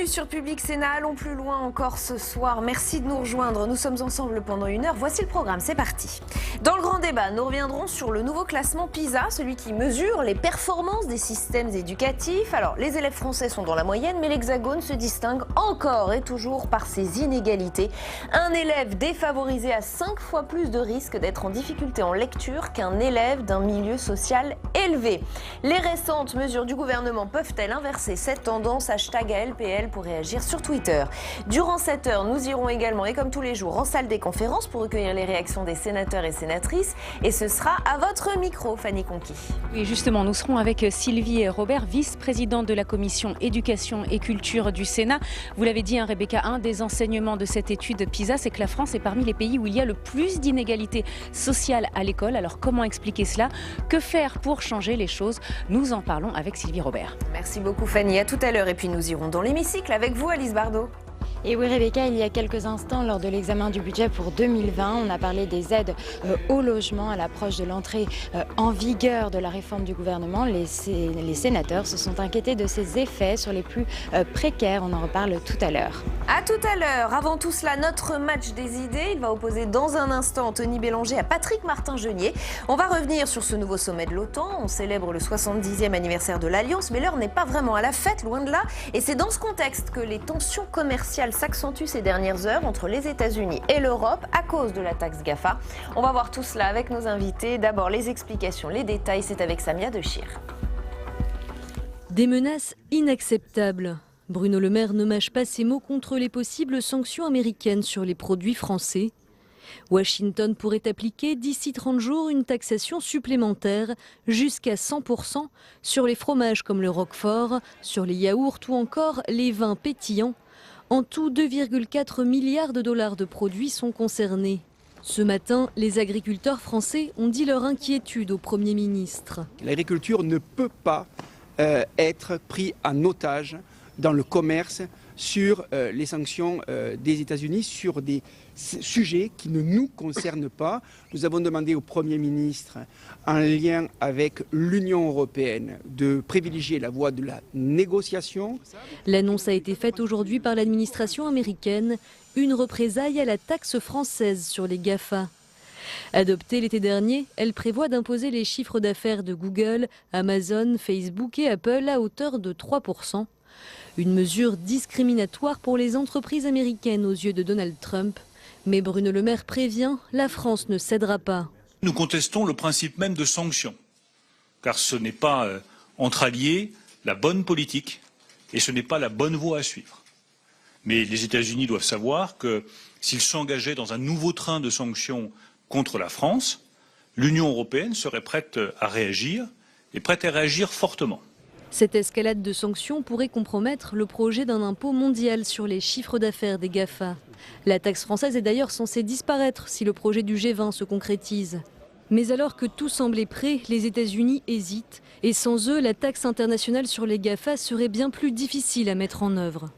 sur Public Sénat, allons plus loin encore ce soir. Merci de nous rejoindre. Nous sommes ensemble pendant 1 heure. Voici le programme, c'est parti. Dans le grand débat, nous reviendrons sur le nouveau classement PISA, celui qui mesure les performances des systèmes éducatifs. Alors, les élèves français sont dans la moyenne, mais l'Hexagone se distingue encore et toujours par ses inégalités. Un élève défavorisé a 5 fois plus de risques d'être en difficulté en lecture qu'un élève d'un milieu social élevé. Les récentes mesures du gouvernement peuvent-elles inverser cette tendance ? Hashtag ALPL pour réagir sur Twitter. Durant cette heure, nous irons également, et comme tous les jours, en salle des conférences pour recueillir les réactions des sénateurs et sénatrices. Et ce sera à votre micro, Fanny Conquis. Oui, justement, nous serons avec Sylvie Robert, vice-présidente de la commission éducation et culture du Sénat. Vous l'avez dit, Rebecca, un des enseignements de cette étude PISA, c'est que la France est parmi les pays où il y a le plus d'inégalités sociales à l'école. Alors comment expliquer cela ? Que faire pour changer les choses ? Nous en parlons avec Sylvie Robert. Merci beaucoup, Fanny. À tout à l'heure. Et puis nous irons dans l'hémicycle avec vous, Alice Bardot. Et oui, Rebecca, il y a quelques instants, lors de l'examen du budget pour 2020, on a parlé des aides au logement à l'approche de l'entrée en vigueur de la réforme du gouvernement. Les sénateurs se sont inquiétés de ses effets sur les plus précaires. On en reparle tout à l'heure. À tout à l'heure. Avant tout cela, notre match des idées. Il va opposer dans un instant Anthony Bélanger à Patrick Martin-Genier. On va revenir sur ce nouveau sommet de l'OTAN. On célèbre le 70e anniversaire de l'Alliance, mais l'heure n'est pas vraiment à la fête, loin de là. Et c'est dans ce contexte que les tensions commerciales s'accentue ces dernières heures entre les États-Unis et l'Europe à cause de la taxe GAFA. On va voir tout cela avec nos invités. D'abord les explications, les détails, c'est avec Samia Dechir. Des menaces inacceptables. Bruno Le Maire ne mâche pas ses mots contre les possibles sanctions américaines sur les produits français. Washington pourrait appliquer d'ici 30 jours une taxation supplémentaire jusqu'à 100% sur les fromages comme le Roquefort, sur les yaourts ou encore les vins pétillants. En tout, 2,4 milliards de dollars de produits sont concernés. Ce matin, les agriculteurs français ont dit leur inquiétude au Premier ministre. L'agriculture ne peut pas être prise en otage dans le commerce sur les sanctions des États-Unis sur des sujets qui ne nous concernent pas. Nous avons demandé au Premier ministre, en lien avec l'Union européenne, de privilégier la voie de la négociation. L'annonce a été faite aujourd'hui par l'administration américaine, une représaille à la taxe française sur les GAFA. Adoptée l'été dernier, elle prévoit d'imposer les chiffres d'affaires de Google, Amazon, Facebook et Apple à hauteur de 3%. Une mesure discriminatoire pour les entreprises américaines aux yeux de Donald Trump. Mais Bruno Le Maire prévient, la France ne cédera pas. Nous contestons le principe même de sanctions, car ce n'est pas entre alliés la bonne politique et ce n'est pas la bonne voie à suivre. Mais les États-Unis doivent savoir que s'ils s'engageaient dans un nouveau train de sanctions contre la France, l'Union européenne serait prête à réagir et prête à réagir fortement. Cette escalade de sanctions pourrait compromettre le projet d'un impôt mondial sur les chiffres d'affaires des GAFA. La taxe française est d'ailleurs censée disparaître si le projet du G20 se concrétise. Mais alors que tout semblait prêt, les États-Unis hésitent. Et sans eux, la taxe internationale sur les GAFA serait bien plus difficile à mettre en œuvre.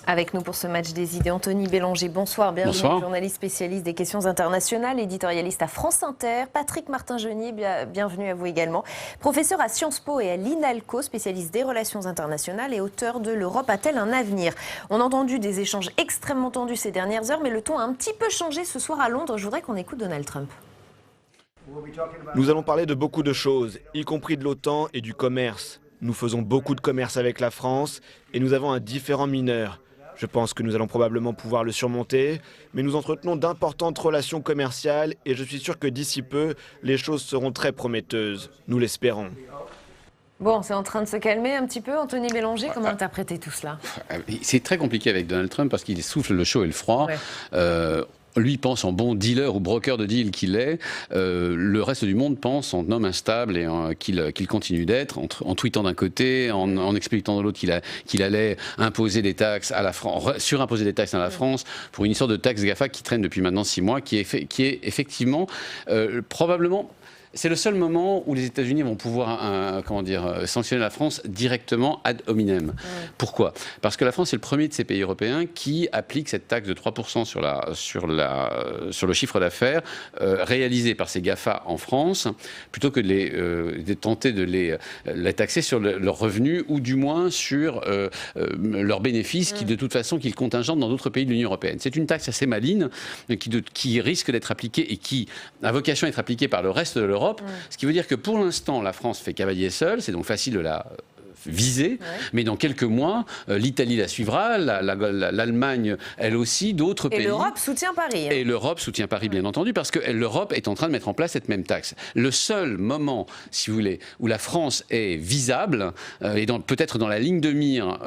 Avec nous pour ce match des idées, Anthony Bélanger. Bonsoir, bienvenue. Bonsoir. Journaliste spécialiste des questions internationales, éditorialiste à France Inter. Patrick Martin-Genier, bienvenue à vous également. Professeur à Sciences Po et à l'INALCO, spécialiste des relations internationales et auteur de L'Europe a-t-elle un avenir ? On a entendu des échanges extrêmement tendus ces dernières heures, mais le ton a un petit peu changé ce soir à Londres. Je voudrais qu'on écoute Donald Trump. Nous allons parler de beaucoup de choses, y compris de l'OTAN et du commerce. Nous faisons beaucoup de commerce avec la France et nous avons un différend mineur. Je pense que nous allons probablement pouvoir le surmonter, mais nous entretenons d'importantes relations commerciales et je suis sûr que d'ici peu, les choses seront très prometteuses. Nous l'espérons. Bon, c'est en train de se calmer un petit peu. Anthony Bélanger, comment interpréter tout cela ? C'est très compliqué avec Donald Trump parce qu'il souffle le chaud et le froid. Ouais. Lui pense en bon dealer ou broker de deal qu'il est. Le reste du monde pense en homme instable et qu'il continue d'être, en tweetant d'un côté, en expliquant de l'autre qu'il allait imposer des taxes à la France, surimposer des taxes à la France pour une histoire de taxe GAFA qui traîne depuis maintenant 6 mois, qui est effectivement probablement c'est le seul moment où les États-Unis vont pouvoir sanctionner la France directement ad hominem. Pourquoi? Parce que la France est le premier de ces pays européens qui applique cette taxe de 3% sur le chiffre d'affaires réalisé par ces GAFA en France, plutôt que de tenter de les taxer sur leurs revenus ou du moins sur leurs bénéfices qui de toute façon qu'ils contingentent dans d'autres pays de l'Union européenne. C'est une taxe assez maligne qui risque d'être appliquée et qui a vocation à être appliquée par le reste de l'Europe, ce qui veut dire que pour l'instant la France fait cavalier seul, c'est donc facile de la visée, mais dans quelques mois, l'Italie la suivra, l'Allemagne elle aussi, d'autres pays. Et l'Europe soutient Paris. Et l'Europe soutient Paris, bien entendu, parce que l'Europe est en train de mettre en place cette même taxe. Le seul moment, si vous voulez, où la France est visable, et peut-être dans la ligne de mire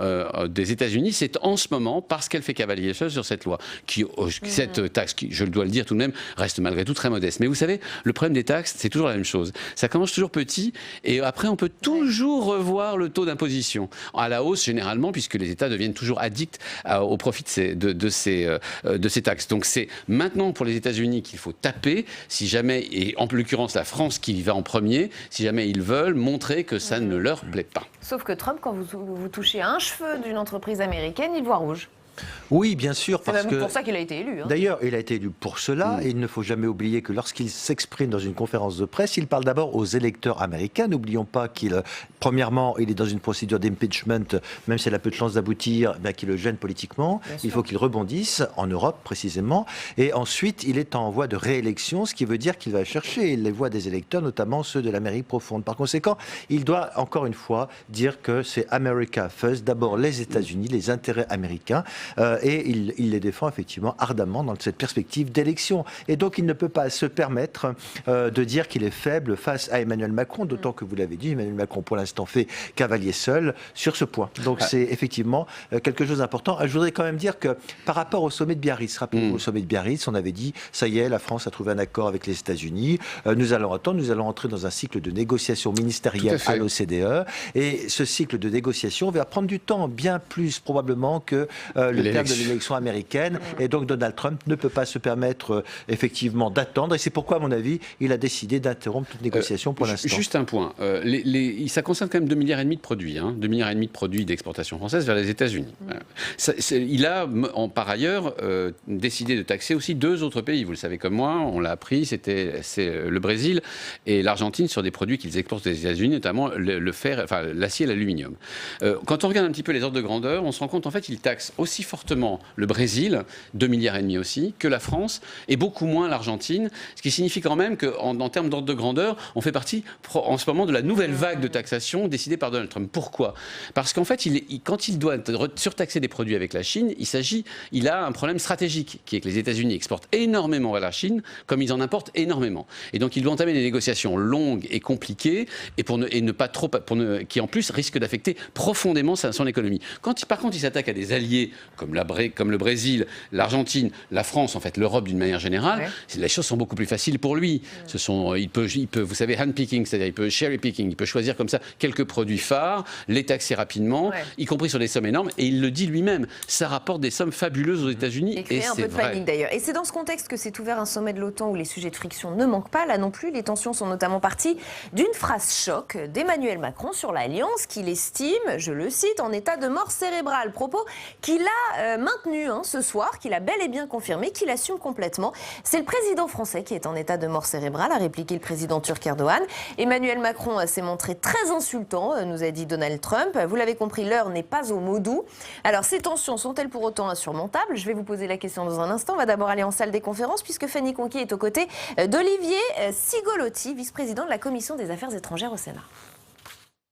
des États-Unis, c'est en ce moment, parce qu'elle fait cavalier seul sur cette loi. Cette taxe, qui, je dois le dire tout de même, reste malgré tout très modeste. Mais vous savez, le problème des taxes, c'est toujours la même chose. Ça commence toujours petit, et après on peut toujours revoir le taux d'imposition à la hausse généralement, puisque les États deviennent toujours addicts au profit de ces taxes. Donc c'est maintenant pour les États-Unis qu'il faut taper, si jamais, et en l'occurrence la France qui y va en premier, si jamais ils veulent montrer que ça ne leur plaît pas. Sauf que Trump, quand vous touchez à un cheveu d'une entreprise américaine, il voit rouge. Oui, bien sûr. C'est même pour ça qu'il a été élu. D'ailleurs, il a été élu pour cela. Et il ne faut jamais oublier que lorsqu'il s'exprime dans une conférence de presse, il parle d'abord aux électeurs américains. N'oublions pas premièrement, il est dans une procédure d'impeachment, même si elle a peu de chances d'aboutir, qui le gêne politiquement. Il faut qu'il rebondisse, en Europe précisément. Et ensuite, il est en voie de réélection, ce qui veut dire qu'il va chercher les voix des électeurs, notamment ceux de l'Amérique profonde. Par conséquent, il doit encore une fois dire que c'est America First, d'abord les États-Unis, les intérêts américains. Et il les défend effectivement ardemment dans cette perspective d'élection. Et donc il ne peut pas se permettre de dire qu'il est faible face à Emmanuel Macron, d'autant que vous l'avez dit, Emmanuel Macron pour l'instant fait cavalier seul sur ce point. Donc c'est effectivement quelque chose d'important. Je voudrais quand même dire que par rapport au sommet de Biarritz, rappelez-vous, au sommet de Biarritz, on avait dit, ça y est, la France a trouvé un accord avec les États-Unis, nous allons attendre, nous allons entrer dans un cycle de négociation ministérielle à l'OCDE, et ce cycle de négociation va prendre du temps, bien plus probablement que le terme de l'élection américaine, et donc Donald Trump ne peut pas se permettre effectivement d'attendre, et c'est pourquoi à mon avis il a décidé d'interrompre toute négociation pour l'instant. Juste un point, ça concerne quand même 2,5 milliards de produits, 2,5 milliards de produits d'exportation française vers les États-Unis. Il a par ailleurs décidé de taxer aussi 2 autres pays, vous le savez comme moi, on l'a appris, c'est le Brésil et l'Argentine sur des produits qu'ils exportent aux États-Unis, notamment le fer, enfin l'acier et l'aluminium. Quand on regarde un petit peu les ordres de grandeur, on se rend compte en fait qu'il taxe aussi fortement le Brésil, 2,5 milliards aussi, que la France, et beaucoup moins l'Argentine, ce qui signifie quand même qu'en termes d'ordre de grandeur, on fait partie en ce moment de la nouvelle vague de taxation décidée par Donald Trump. Pourquoi? Parce qu'en fait, quand il doit surtaxer des produits avec la Chine, il a un problème stratégique, qui est que les États-Unis exportent énormément vers la Chine, comme ils en importent énormément. Et donc, il doit entamer des négociations longues et compliquées, qui en plus risquent d'affecter profondément son économie. Par contre, il s'attaque à des alliés comme le Brésil, l'Argentine, la France, en fait, l'Europe d'une manière générale, les choses sont beaucoup plus faciles pour lui. Il peut, vous savez, handpicking, c'est-à-dire il peut cherry picking, il peut choisir comme ça quelques produits phares, les taxer rapidement, y compris sur des sommes énormes, et il le dit lui-même, ça rapporte des sommes fabuleuses aux États-Unis, et c'est vrai. Panique d'ailleurs. Et c'est dans ce contexte que s'est ouvert un sommet de l'OTAN où les sujets de friction ne manquent pas. Là non plus, les tensions sont notamment parties d'une phrase choc d'Emmanuel Macron sur l'Alliance qu'il estime, je le cite, en état de mort cérébrale. Propos qu'il a maintenu ce soir, qu'il a bel et bien confirmé, qu'il assume complètement. C'est le président français qui est en état de mort cérébrale, a répliqué le président turc Erdogan. Emmanuel Macron s'est montré très insultant, nous a dit Donald Trump. Vous l'avez compris, l'heure n'est pas au mot doux. Alors ces tensions sont-elles pour autant insurmontables? Je vais vous poser la question dans un instant. On va d'abord aller en salle des conférences puisque Fanny Conquis est aux côtés d'Olivier Cigolotti, vice-président de la Commission des Affaires étrangères au Sénat.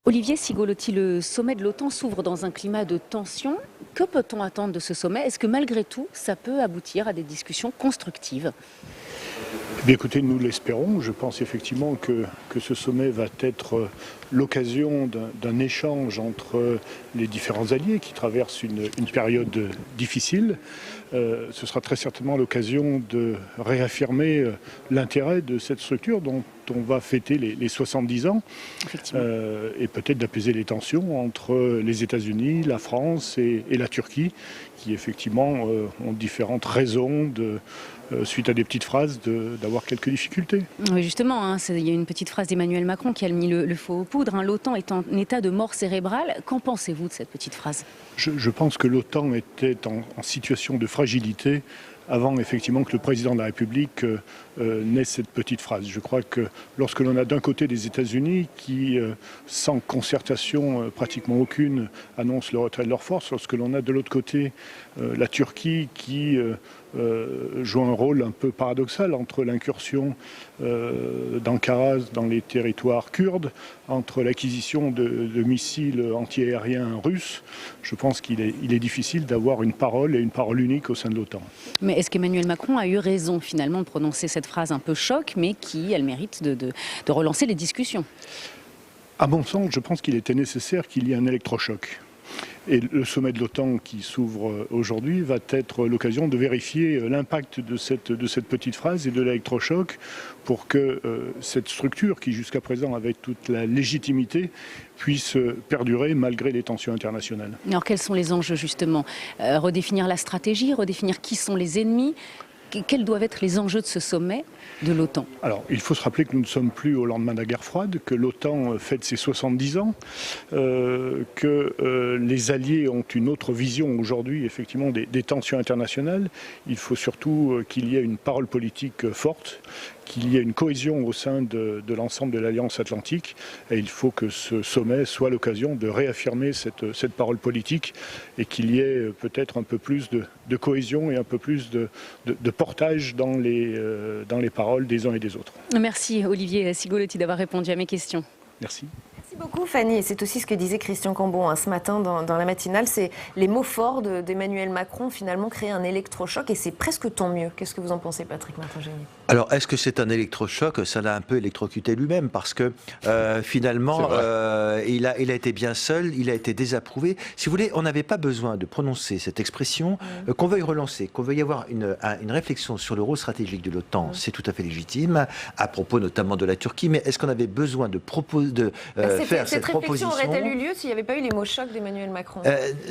Olivier Cigolotti, le sommet de l'OTAN s'ouvre dans un climat de tension. Que peut-on attendre de ce sommet? Est-ce que malgré tout, ça peut aboutir à des discussions constructives? Eh bien, écoutez, nous l'espérons. Je pense effectivement que ce sommet va être l'occasion d'un échange entre les différents alliés qui traversent une période difficile. Ce sera très certainement l'occasion de réaffirmer l'intérêt de cette structure dont on va fêter les 70 ans, et peut-être d'apaiser les tensions entre les États-Unis, la France et la Turquie, qui effectivement ont différentes raisons suite à des petites phrases, d'avoir quelques difficultés. Oui, justement, hein, il y a une petite phrase d'Emmanuel Macron qui a mis le feu aux poudres. Hein. L'OTAN est en état de mort cérébrale. Qu'en pensez-vous de cette petite phrase ? Je pense que l'OTAN était en situation de fragilité avant effectivement que le président de la République n'ait cette petite phrase. Je crois que lorsque l'on a d'un côté des États-Unis qui, sans concertation pratiquement aucune, annoncent le retrait de leurs forces, lorsque l'on a de l'autre côté la Turquie qui joue un rôle un peu paradoxal entre l'incursion d'Ankara dans les territoires kurdes, entre l'acquisition de missiles antiaériens russes, je pense qu'il est difficile d'avoir une parole et une parole unique au sein de l'OTAN. Mais est-ce qu'Emmanuel Macron a eu raison finalement de prononcer cette phrase un peu choc, mais qui a le mérite de relancer les discussions ? À mon sens, je pense qu'il était nécessaire qu'il y ait un électrochoc. Et le sommet de l'OTAN qui s'ouvre aujourd'hui va être l'occasion de vérifier l'impact de cette petite phrase et de l'électrochoc pour que cette structure, qui jusqu'à présent avait toute la légitimité, puisse perdurer malgré les tensions internationales. Alors quels sont les enjeux justement ? Redéfinir la stratégie, redéfinir qui sont les ennemis ? Quels doivent être les enjeux de ce sommet de l'OTAN ? Alors, il faut se rappeler que nous ne sommes plus au lendemain de la guerre froide, que l'OTAN fête ses 70 ans, que les alliés ont une autre vision aujourd'hui, effectivement, des tensions internationales. Il faut surtout qu'il y ait une parole politique forte, qu'il y ait une cohésion au sein de l'ensemble de l'Alliance Atlantique. Et il faut que ce sommet soit l'occasion de réaffirmer cette parole politique et qu'il y ait peut-être un peu plus de cohésion et un peu plus de portage dans les paroles des uns et des autres. Merci Olivier Cigolotti d'avoir répondu à mes questions. Merci. Merci beaucoup Fanny. Et c'est aussi ce que disait Christian Cambon ce matin dans la matinale. C'est les mots forts d'Emmanuel Macron finalement créer un électrochoc et c'est presque tant mieux. Qu'est-ce que vous en pensez Patrick Martin-Génier ? Alors, est-ce que c'est un électrochoc ? Ça l'a un peu électrocuté lui-même parce que finalement, il a été bien seul, il a été désapprouvé. Si vous voulez, on n'avait pas besoin de prononcer cette expression, qu'on veuille relancer, qu'on veuille avoir une réflexion sur le rôle stratégique de l'OTAN, c'est tout à fait légitime, à propos notamment de la Turquie, mais est-ce qu'on avait besoin de faire cette réflexion proposition ? aurait-elle eu lieu s'il n'y avait pas eu les mots chocs d'Emmanuel Macron ?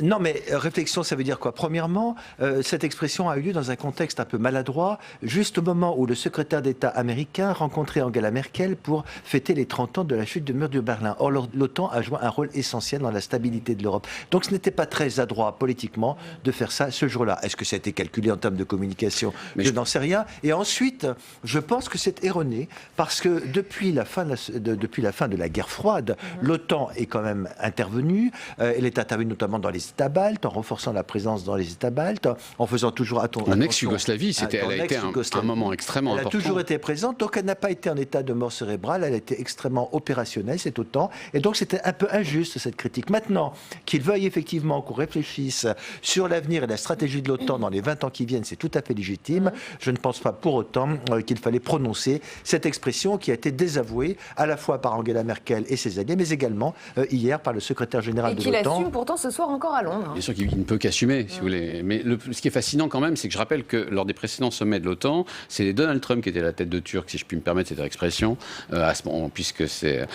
Non, mais réflexion, ça veut dire quoi ? Premièrement, cette expression a eu lieu dans un contexte un peu maladroit, juste au moment où le secrétaire d'État américain rencontrait Angela Merkel pour fêter les 30 ans de la chute du mur de Berlin. Or, l'OTAN a joué un rôle essentiel dans la stabilité de l'Europe. Donc, ce n'était pas très adroit politiquement de faire ça ce jour-là. Est-ce que ça a été calculé en termes de communication ? Je n'en sais rien. Et ensuite, je pense que c'est erroné parce que depuis la fin de la guerre froide, l'OTAN est quand même intervenue. Elle est intervenue notamment dans les États baltes, en renforçant la présence dans les États baltes, en faisant toujours attention. En ex-Yougoslavie, elle a été un moment extrêmement important. Elle a toujours été présente, donc elle n'a pas été en état de mort cérébrale, elle a été extrêmement opérationnelle, cette OTAN, et donc c'était un peu injuste cette critique. Maintenant, qu'il veuille effectivement qu'on réfléchisse sur l'avenir et la stratégie de l'OTAN dans les 20 ans qui viennent, c'est tout à fait légitime. Je ne pense pas pour autant qu'il fallait prononcer cette expression qui a été désavouée à la fois par Angela Merkel et ses alliés, mais également hier par le secrétaire général de l'OTAN. Et qu'il assume pourtant ce soir encore à Londres. Bien sûr qu'il ne peut qu'assumer, si vous voulez. Mais ce qui est fascinant quand même, c'est que je rappelle que lors des précédents sommets de l'OTAN, c'est Donald Trump qui était la tête de Turc, si je puis me permettre cette expression, à ce moment, puisque c'est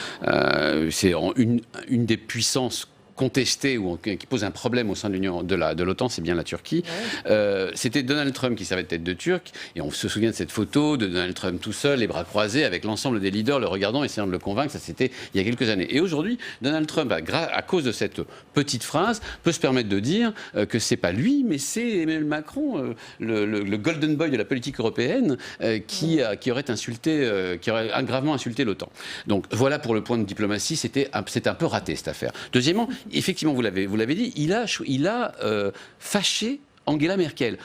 une des puissances contestée ou qui pose un problème au sein de l'OTAN, c'est bien la Turquie. C'était Donald Trump qui servait de tête de Turc, et on se souvient de cette photo de Donald Trump tout seul, les bras croisés, avec l'ensemble des leaders le regardant, essayant de le convaincre. Ça, c'était il y a quelques années. Et aujourd'hui, Donald Trump, à cause de cette petite phrase, peut se permettre de dire que c'est pas lui, mais c'est Emmanuel Macron, le golden boy de la politique européenne, qui aurait gravement insulté l'OTAN. Donc voilà pour le point de diplomatie, c'était un peu raté cette affaire. Deuxièmement, effectivement, vous l'avez dit, il a fâché Angela Merkel.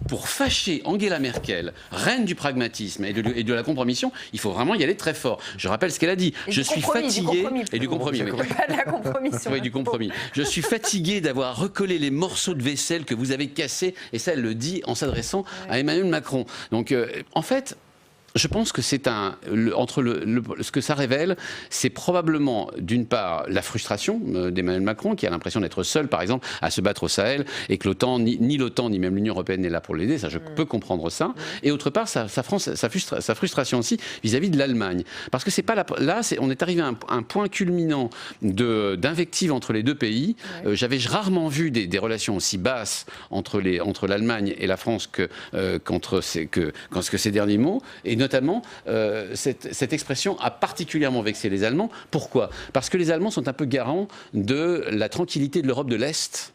Pour fâcher Angela Merkel, reine du pragmatisme et de la compromission, il faut vraiment y aller très fort. Je rappelle ce qu'elle a dit. Je suis fatigué et du compromis. Pas de la compromission. Oui, du compromis. Je suis fatigué d'avoir recollé les morceaux de vaisselle que vous avez cassés. Et ça, elle le dit en s'adressant à Emmanuel Macron. Donc, en fait, Je pense que c'est ce que ça révèle, c'est probablement d'une part la frustration d'Emmanuel Macron, qui a l'impression d'être seul, par exemple, à se battre au Sahel, et que l'OTAN, ni l'OTAN, ni même l'Union européenne n'est là pour l'aider. Ça, je peux comprendre ça. Et autre part, sa frustration aussi vis-à-vis de l'Allemagne. Parce que c'est pas là, on est arrivé à un point culminant d'invective entre les deux pays. J'avais rarement vu des relations aussi basses entre l'Allemagne et la France que ces derniers mots. Et notamment, cette expression a particulièrement vexé les Allemands. Pourquoi ? Parce que les Allemands sont un peu garants de la tranquillité de l'Europe de l'Est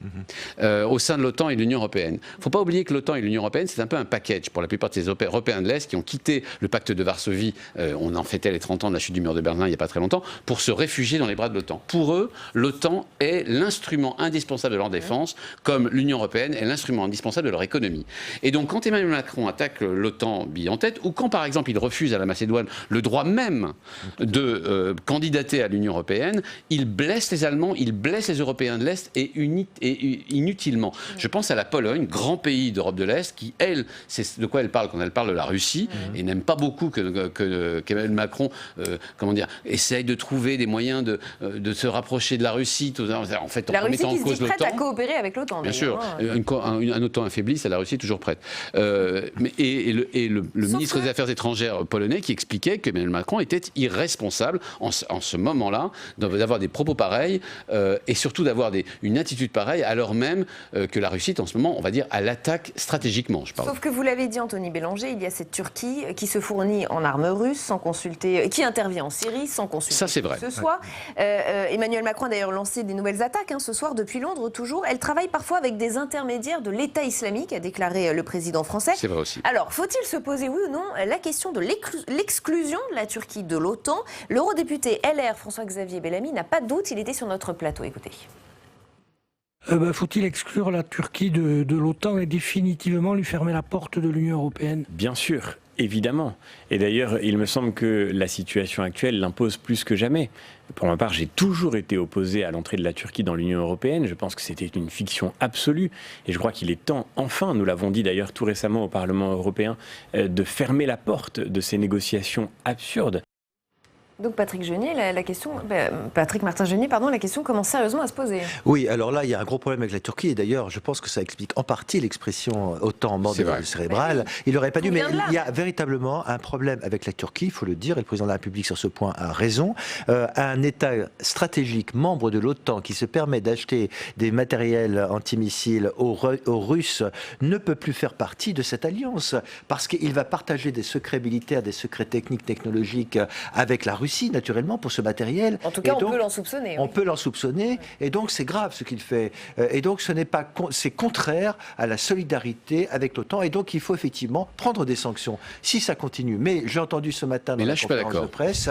au sein de l'OTAN et de l'Union européenne. Il ne faut pas oublier que l'OTAN et l'Union européenne, c'est un peu un package pour la plupart de ces Européens de l'Est qui ont quitté le pacte de Varsovie, on en fêtait les 30 ans de la chute du mur de Berlin il n'y a pas très longtemps, pour se réfugier dans les bras de l'OTAN. Pour eux, l'OTAN est l'instrument indispensable de leur défense, comme l'Union européenne est l'instrument indispensable de leur économie. Et donc, quand Emmanuel Macron attaque l'OTAN bille en tête, ou quand, par exemple, il refuse à la Macédoine le droit même de candidater à l'Union européenne, il blesse les Allemands, il blesse les Européens de l'Est et inutilement. Je pense à la Pologne, grand pays d'Europe de l'Est, qui, elle, c'est de quoi elle parle quand elle parle de la Russie, et n'aime pas beaucoup qu'Emmanuel Macron, essaye de trouver des moyens de se rapprocher de la Russie, en fait, la en Russie mettant en qui cause se dit prête l'OTAN. à coopérer avec l'OTAN. Bien sûr, un OTAN affaibli, c'est la Russie toujours prête. Le ministre des Affaires étrangères polonais qui expliquait qu'Emmanuel Macron était irresponsable en ce moment-là d'avoir des propos pareils et surtout d'avoir une attitude pareille alors même que la Russie est en ce moment, on va dire, à l'attaque stratégiquement. Sauf que vous l'avez dit, Anthony Bélanger, il y a cette Turquie qui se fournit en armes russes sans consulter, qui intervient en Syrie sans consulter. Ça, c'est vrai. Ce soir, Emmanuel Macron a d'ailleurs lancé des nouvelles attaques ce soir depuis Londres toujours. Elle travaille parfois avec des intermédiaires de l'État islamique, a déclaré le président français. C'est vrai aussi. Alors, faut-il se poser, oui ou non, la question de l'exclusion de la Turquie de l'OTAN? L'eurodéputé LR, François-Xavier Bellamy, n'a pas de doute, il était sur notre plateau. Écoutez. Faut-il exclure la Turquie de l'OTAN et définitivement lui fermer la porte de l'Union européenne? Bien sûr, évidemment. Et d'ailleurs, il me semble que la situation actuelle l'impose plus que jamais. Pour ma part, j'ai toujours été opposé à l'entrée de la Turquie dans l'Union européenne. Je pense que c'était une fiction absolue. Et je crois qu'il est temps, enfin, nous l'avons dit d'ailleurs tout récemment au Parlement européen, de fermer la porte de ces négociations absurdes. Donc Patrick Martin-Genier, la question commence sérieusement à se poser. Oui, alors là, il y a un gros problème avec la Turquie, et d'ailleurs, je pense que ça explique en partie l'expression OTAN mort cérébrale. Il n'aurait pas dû, mais il y a véritablement un problème avec la Turquie, il faut le dire, et le président de la République sur ce point a raison. Un État stratégique, membre de l'OTAN, qui se permet d'acheter des matériels antimissiles aux Russes, ne peut plus faire partie de cette alliance, parce qu'il va partager des secrets militaires, des secrets techniques, technologiques avec la Russie, naturellement, pour ce matériel. En tout cas, on peut l'en soupçonner. On peut l'en soupçonner, et donc c'est grave ce qu'il fait. Et donc c'est contraire à la solidarité avec l'OTAN, et donc il faut effectivement prendre des sanctions. Si ça continue. Mais j'ai entendu ce matin dans la conférence de presse,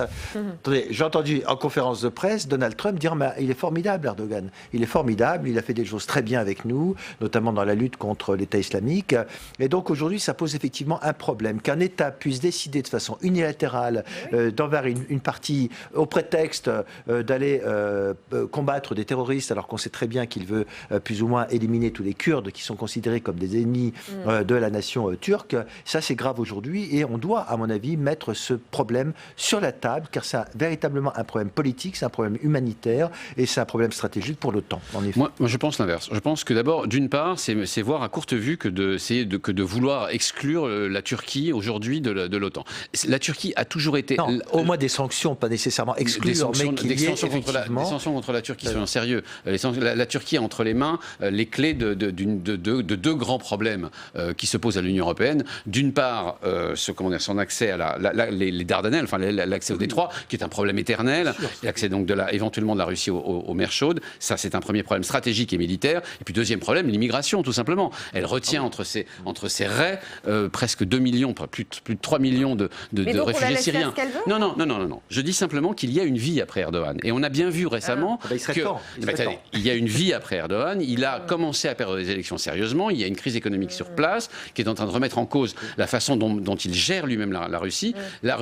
j'ai entendu en conférence de presse Donald Trump dire il est formidable, Erdogan. Il est formidable, il a fait des choses très bien avec nous, notamment dans la lutte contre l'État islamique. Et donc aujourd'hui, ça pose effectivement un problème. Qu'un État puisse décider de façon unilatérale d'envers une partie au prétexte d'aller combattre des terroristes, alors qu'on sait très bien qu'il veut plus ou moins éliminer tous les Kurdes qui sont considérés comme des ennemis de la nation turque. Ça, c'est grave aujourd'hui, et on doit, à mon avis, mettre ce problème sur la table, car c'est véritablement un problème politique, c'est un problème humanitaire, et c'est un problème stratégique pour l'OTAN. Moi, je pense l'inverse. Je pense que d'abord, d'une part, c'est voir à courte vue que de vouloir exclure la Turquie aujourd'hui de l'OTAN. La Turquie a toujours été... Non, au moins des sanctions, pas nécessairement exclure, mais qu'il y ait effectivement... Des sanctions contre la Turquie, soyons sérieux. La Turquie a entre les mains les clés de deux grands problèmes qui se posent à l'Union européenne. D'une part, son accès à les Dardanelles, enfin l'accès au détroit, qui est un problème éternel, l'accès donc éventuellement de la Russie aux mers chaudes. Ça, c'est un premier problème stratégique et militaire. Et puis deuxième problème, l'immigration, tout simplement. Elle retient entre ses raies presque 2 millions, plus de 3 millions de réfugiés syriens. Non. Non. Je dis simplement qu'il y a une vie après Erdogan. Et on a bien vu récemment il y a une vie après Erdogan. Il a commencé à perdre les élections sérieusement. Il y a une crise économique sur place qui est en train de remettre en cause la façon dont il gère lui-même la Russie. La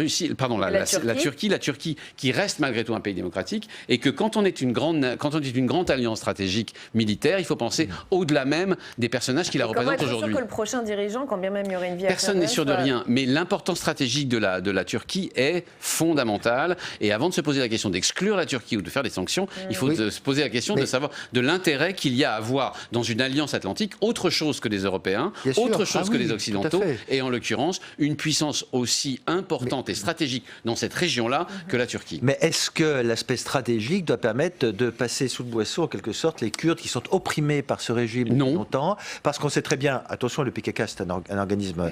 Turquie qui reste malgré tout un pays démocratique. Et que quand on est une grande alliance stratégique militaire, il faut penser au-delà même des personnages qui la représentent aujourd'hui. Que le prochain dirigeant, quand bien même il y aurait une vie Personne n'est sûr de rien, mais l'importance stratégique de la Turquie est fondamentale. Et avant de se poser la question d'exclure la Turquie ou de faire des sanctions, il faut se poser la question de savoir de l'intérêt qu'il y a à avoir dans une alliance atlantique autre chose que des Européens, autre chose que des Occidentaux, et en l'occurrence une puissance aussi importante et stratégique dans cette région-là que la Turquie. Mais est-ce que l'aspect stratégique doit permettre de passer sous le boisseau, en quelque sorte, les Kurdes qui sont opprimés par ce régime depuis longtemps? Parce qu'on sait très bien, attention, le PKK c'est un organisme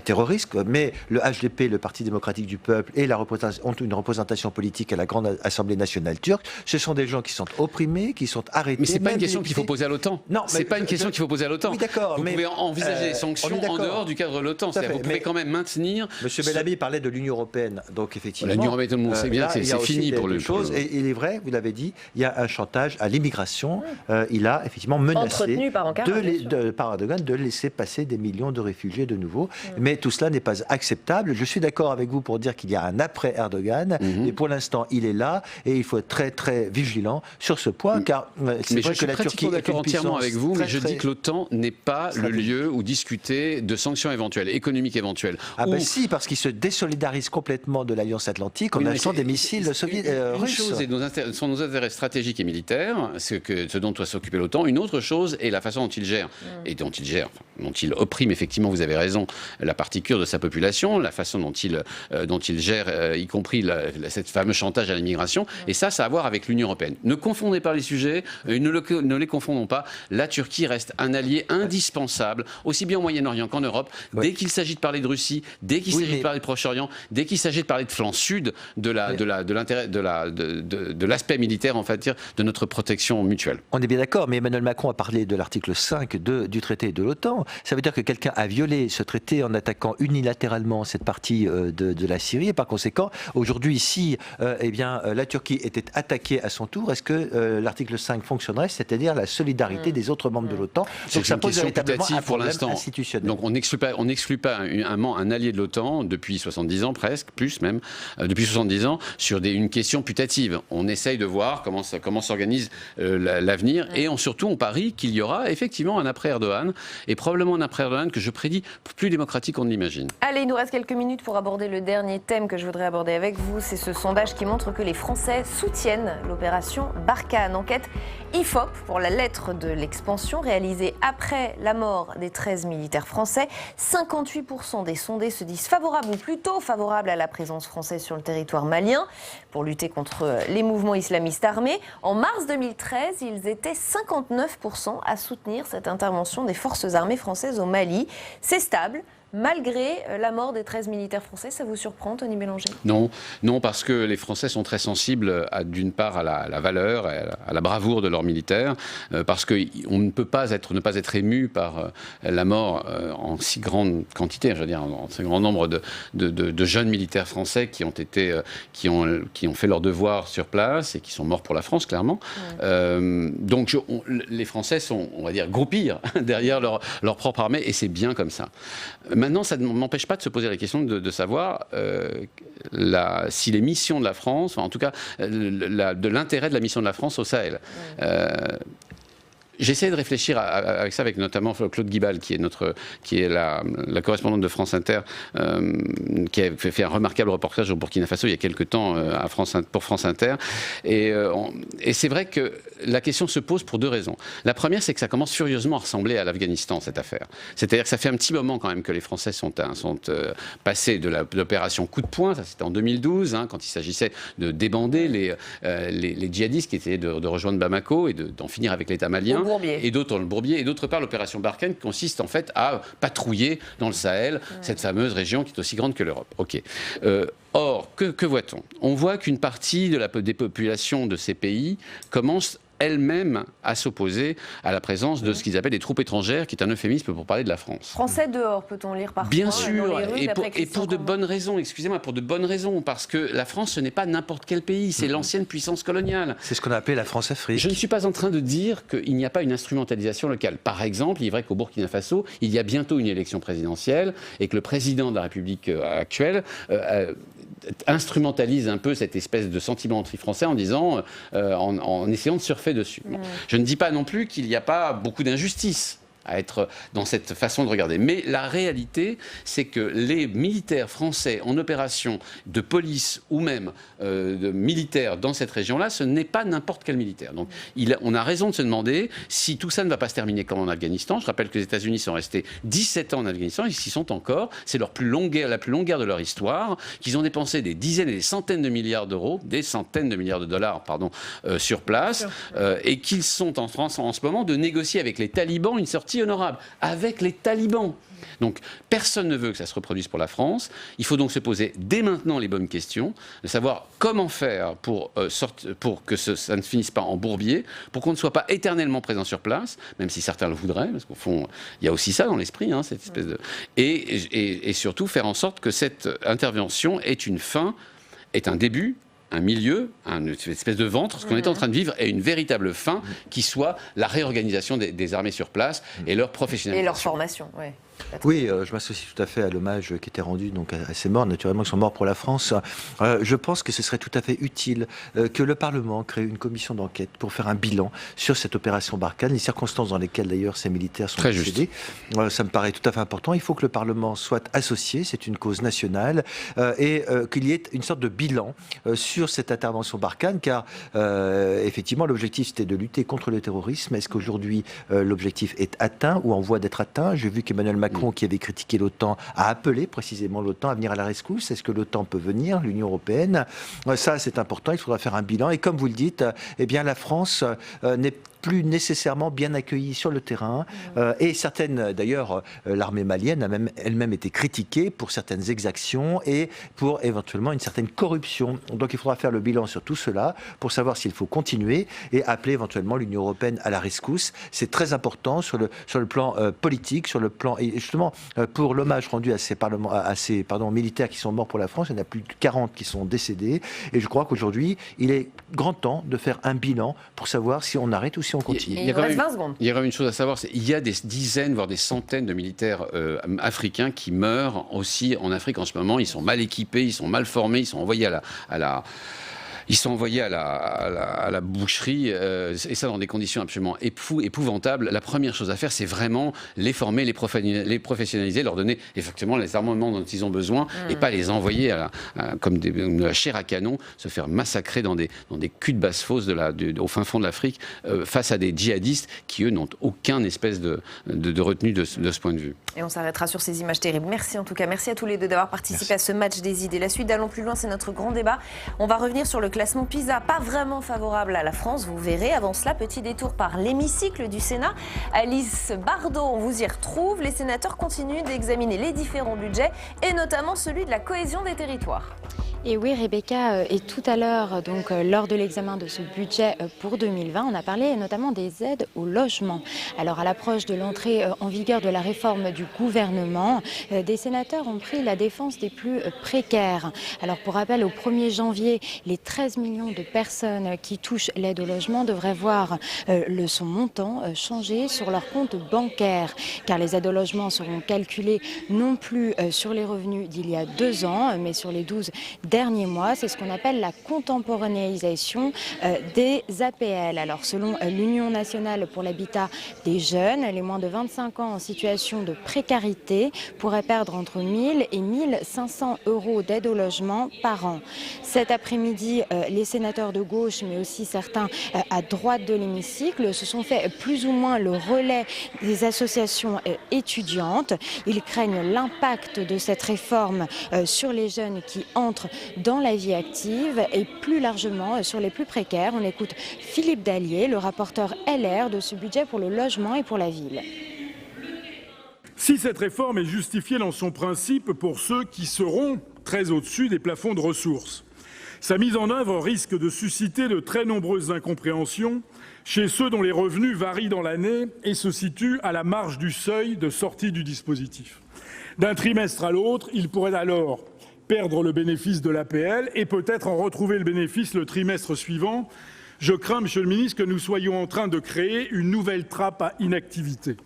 terroriste, mais le HDP, le Parti démocratique du peuple, et ont une représentation politique à la Grande Assemblée nationale turque. Ce sont des gens qui sont opprimés, qui sont arrêtés. Mais c'est pas une question qu'il faut poser à l'OTAN. Non, c'est pas une question qu'il faut poser à l'OTAN. Oui, d'accord. Vous pouvez envisager des sanctions en dehors du cadre de l'OTAN. Vous pouvez quand même maintenir. Monsieur Bellamy parlait de l'Union européenne, donc effectivement. L'Union européenne, tout le monde sait bien que c'est fini pour le chose. Et il est vrai, vous l'avez dit, il y a un chantage à l'immigration. Il a effectivement menacé par Erdogan de laisser passer des millions de réfugiés de nouveau. Mais tout cela n'est pas acceptable. Je suis d'accord avec vous pour dire qu'il y a un après Erdogan, mais pour l'instant il est là et il faut être très très vigilant sur ce point, car c'est vrai que la Turquie est une entièrement avec vous, mais je très, dis que l'OTAN n'est pas le lieu où discuter de sanctions éventuelles, économiques éventuelles. Ah ben si, parce qu'il se désolidarise complètement de l'Alliance Atlantique en achetant des missiles soviétiques russes. Une chose sont nos intérêts stratégiques et militaires, ce dont doit s'occuper l'OTAN. Une autre chose est la façon dont il gère, et dont il opprime, effectivement, vous avez raison, la partie kurde de sa population, la façon dont il gère, y compris cette fameux chantage à l'immigration. Et ça a à voir avec l'Union européenne. Ne confondez pas les sujets, ne les confondons pas. La Turquie reste un allié indispensable, aussi bien au Moyen-Orient qu'en Europe, dès qu'il s'agit de parler de Russie, dès qu'il s'agit de parler de Proche-Orient, dès qu'il s'agit de parler de flanc sud, de l'aspect militaire, en fait, de notre protection mutuelle. On est bien d'accord, mais Emmanuel Macron a parlé de l'article 5 du traité de l'OTAN. Ça veut dire que quelqu'un a violé ce traité en attaquant unilatéralement cette partie de la Syrie, et par conséquent, aujourd'hui, si la Turquie était attaquée à son tour, est-ce que l'article 5 fonctionnerait, c'est-à-dire la solidarité des autres membres de l'OTAN? Donc ça pose véritablement un problème institutionnel. Donc on n'exclut pas un allié de l'OTAN depuis 70 ans presque, plus même, depuis 70 ans, sur une question putative. On essaye de voir comment s'organise l'avenir, et surtout on parie qu'il y aura effectivement un après Erdogan, et probablement un après Erdogan que je prédis plus démocratique qu'on ne l'imagine. Allez, il nous reste quelques minutes pour aborder le dernier thème que je voudrais aborder avec vous. C'est ce sondage qui montre que les Français soutiennent l'opération Barkhane. Enquête IFOP pour la lettre de l'expansion réalisée après la mort des 13 militaires français. 58% des sondés se disent favorables ou plutôt favorables à la présence française sur le territoire malien pour lutter contre les mouvements islamistes armés. En mars 2013, ils étaient 59% à soutenir cette intervention des forces armées françaises au Mali. C'est stable. Malgré la mort des 13 militaires français, ça vous surprend, Tony Bélanger? Non, parce que les Français sont très sensibles d'une part à la valeur, à la bravoure de leurs militaires, parce qu'on ne peut pas ne pas être ému par la mort en si grande quantité, je veux dire, en si grand nombre de jeunes militaires français qui ont fait leur devoir sur place et qui sont morts pour la France, clairement. Donc les Français sont, on va dire, groupir derrière leur propre armée, et c'est bien comme ça. Maintenant, ça ne m'empêche pas de se poser la question de savoir si les missions de la France, en tout cas de l'intérêt de la mission de la France au Sahel. J'essaie de réfléchir avec ça, avec notamment Claude Guibal, qui est la correspondante de France Inter, qui a fait un remarquable reportage au Burkina Faso il y a quelques temps pour France Inter. Et c'est vrai que la question se pose pour deux raisons. La première, c'est que ça commence furieusement à ressembler à l'Afghanistan, cette affaire. C'est-à-dire que ça fait un petit moment quand même que les Français sont passés de l'opération coup de poing, ça c'était en 2012, quand il s'agissait de débander les djihadistes qui essayaient de rejoindre Bamako et d'en finir avec l'État malien. Et d'autre part l'opération Barkhane qui consiste en fait à patrouiller dans le Sahel, cette fameuse région qui est aussi grande que l'Europe. Or, que voit-on? On voit qu'une partie des populations de ces pays commence elle-même à s'opposer à la présence de ce qu'ils appellent des troupes étrangères, qui est un euphémisme pour parler de la France. Français dehors, peut-on lire parfois? Bien sûr, dans les rues, et pour de bonnes raisons, excusez-moi, pour de bonnes raisons, parce que la France, ce n'est pas n'importe quel pays, c'est l'ancienne puissance coloniale. C'est ce qu'on a appelé la France-Afrique. Je ne suis pas en train de dire qu'il n'y a pas une instrumentalisation locale. Par exemple, il est vrai qu'au Burkina Faso, il y a bientôt une élection présidentielle, et que le président de la République actuelle instrumentalise un peu cette espèce de sentiment anti-français en disant, en essayant de surfer dessus. Bon. Je ne dis pas non plus qu'il n'y a pas beaucoup d'injustice à être dans cette façon de regarder. Mais la réalité, c'est que les militaires français en opération de police ou même de militaires dans cette région-là, ce n'est pas n'importe quel militaire. Donc on a raison de se demander si tout ça ne va pas se terminer comme en Afghanistan. Je rappelle que les États-Unis sont restés 17 ans en Afghanistan, ils y sont encore. C'est la plus longue guerre de leur histoire, qu'ils ont dépensé des dizaines et des centaines de milliards d'euros, des centaines de milliards de dollars, pardon, sur place, et qu'ils sont en France en ce moment de négocier avec les talibans une sortie honorable, avec les talibans. Donc personne ne veut que ça se reproduise pour la France. Il faut donc se poser dès maintenant les bonnes questions, de savoir comment faire pour que ça ne finisse pas en bourbier, pour qu'on ne soit pas éternellement présent sur place, même si certains le voudraient, parce qu'au fond, il y a aussi ça dans l'esprit, hein, cette espèce de... Et surtout faire en sorte que cette intervention est une fin, est un début, un milieu, une espèce de ventre, ce qu'on est en train de vivre, est une véritable fin qui soit la réorganisation des armées sur place et leur professionnalisation. Et leur formation, oui. Oui, je m'associe tout à fait à l'hommage qui était rendu donc, à ces morts, naturellement, qui sont morts pour la France. Je pense que ce serait tout à fait utile que le Parlement crée une commission d'enquête pour faire un bilan sur cette opération Barkhane, les circonstances dans lesquelles d'ailleurs ces militaires sont décédés. Ça me paraît tout à fait important. Il faut que le Parlement soit associé, c'est une cause nationale, et qu'il y ait une sorte de bilan sur cette intervention Barkhane, car effectivement l'objectif c'était de lutter contre le terrorisme. Est-ce qu'aujourd'hui l'objectif est atteint ou en voie d'être atteint? J'ai vu qu'Emmanuel Macron, qui avait critiqué l'OTAN, a appelé précisément l'OTAN à venir à la rescousse. Est-ce que l'OTAN peut venir, l'Union européenne? Ça, c'est important. Il faudra faire un bilan. Et comme vous le dites, eh bien, la France n'est plus nécessairement bien accueillis sur le terrain. Et certaines, d'ailleurs, l'armée malienne a même elle-même été critiquée pour certaines exactions et pour éventuellement une certaine corruption. Donc il faudra faire le bilan sur tout cela pour savoir s'il faut continuer et appeler éventuellement l'Union européenne à la rescousse. C'est très important sur le plan politique, sur le plan... Et justement, pour l'hommage rendu à ces militaires qui sont morts pour la France, il y en a plus de 40 qui sont décédés. Et je crois qu'aujourd'hui, il est grand temps de faire un bilan pour savoir si on arrête ou si on continue. Il reste 20 secondes. Il y a quand même une chose à savoir, c'est qu'il y a des dizaines, voire des centaines de militaires africains qui meurent aussi en Afrique en ce moment. Ils sont mal équipés, ils sont mal formés, ils sont envoyés ils sont envoyés à la boucherie, et ça dans des conditions absolument épouvantables. La première chose à faire, c'est vraiment les former, les professionnaliser, leur donner effectivement les armements dont ils ont besoin, et pas les envoyer comme de la chair à canon, se faire massacrer dans des culs de basse-fosse au fin fond de l'Afrique, face à des djihadistes qui, eux, n'ont aucune espèce de retenue de ce point de vue. Et on s'arrêtera sur ces images terribles. Merci en tout cas. Merci à tous les deux d'avoir participé à ce match des idées. La suite d'Allons plus loin, c'est notre grand débat. On va revenir sur le classement PISA, pas vraiment favorable à la France, vous verrez. Avant cela, petit détour par l'hémicycle du Sénat. Alice Bardot, on vous y retrouve. Les sénateurs continuent d'examiner les différents budgets et notamment celui de la cohésion des territoires. Et oui, Rebecca, et tout à l'heure, donc lors de l'examen de ce budget pour 2020, on a parlé notamment des aides au logement. Alors, à l'approche de l'entrée en vigueur de la réforme du gouvernement, des sénateurs ont pris la défense des plus précaires. Alors, pour rappel, au 1er janvier, les 13 millions de personnes qui touchent l'aide au logement devraient voir son montant changer sur leur compte bancaire, car les aides au logement seront calculées non plus sur les revenus d'il y a 2 ans, mais sur les 12 derniers mois. C'est ce qu'on appelle la contemporanéisation des APL. Alors, selon l'Union nationale pour l'habitat des jeunes, les moins de 25 ans en situation de précarité pourraient perdre entre 1 000 et 1 500 euros d'aide au logement par an. Cet après-midi, les sénateurs de gauche, mais aussi certains à droite de l'hémicycle, se sont fait plus ou moins le relais des associations étudiantes. Ils craignent l'impact de cette réforme sur les jeunes qui entrent dans la vie active et plus largement sur les plus précaires. On écoute Philippe Dallier, le rapporteur LR de ce budget pour le logement et pour la ville. Si cette réforme est justifiée dans son principe pour ceux qui seront très au-dessus des plafonds de ressources, sa mise en œuvre risque de susciter de très nombreuses incompréhensions chez ceux dont les revenus varient dans l'année et se situent à la marge du seuil de sortie du dispositif. D'un trimestre à l'autre, ils pourraient alors perdre le bénéfice de l'APL et peut-être en retrouver le bénéfice le trimestre suivant. Je crains, Monsieur le ministre, que nous soyons en train de créer une nouvelle trappe à inactivité.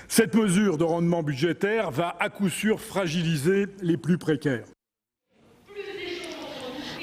Cette mesure de rendement budgétaire va à coup sûr fragiliser les plus précaires.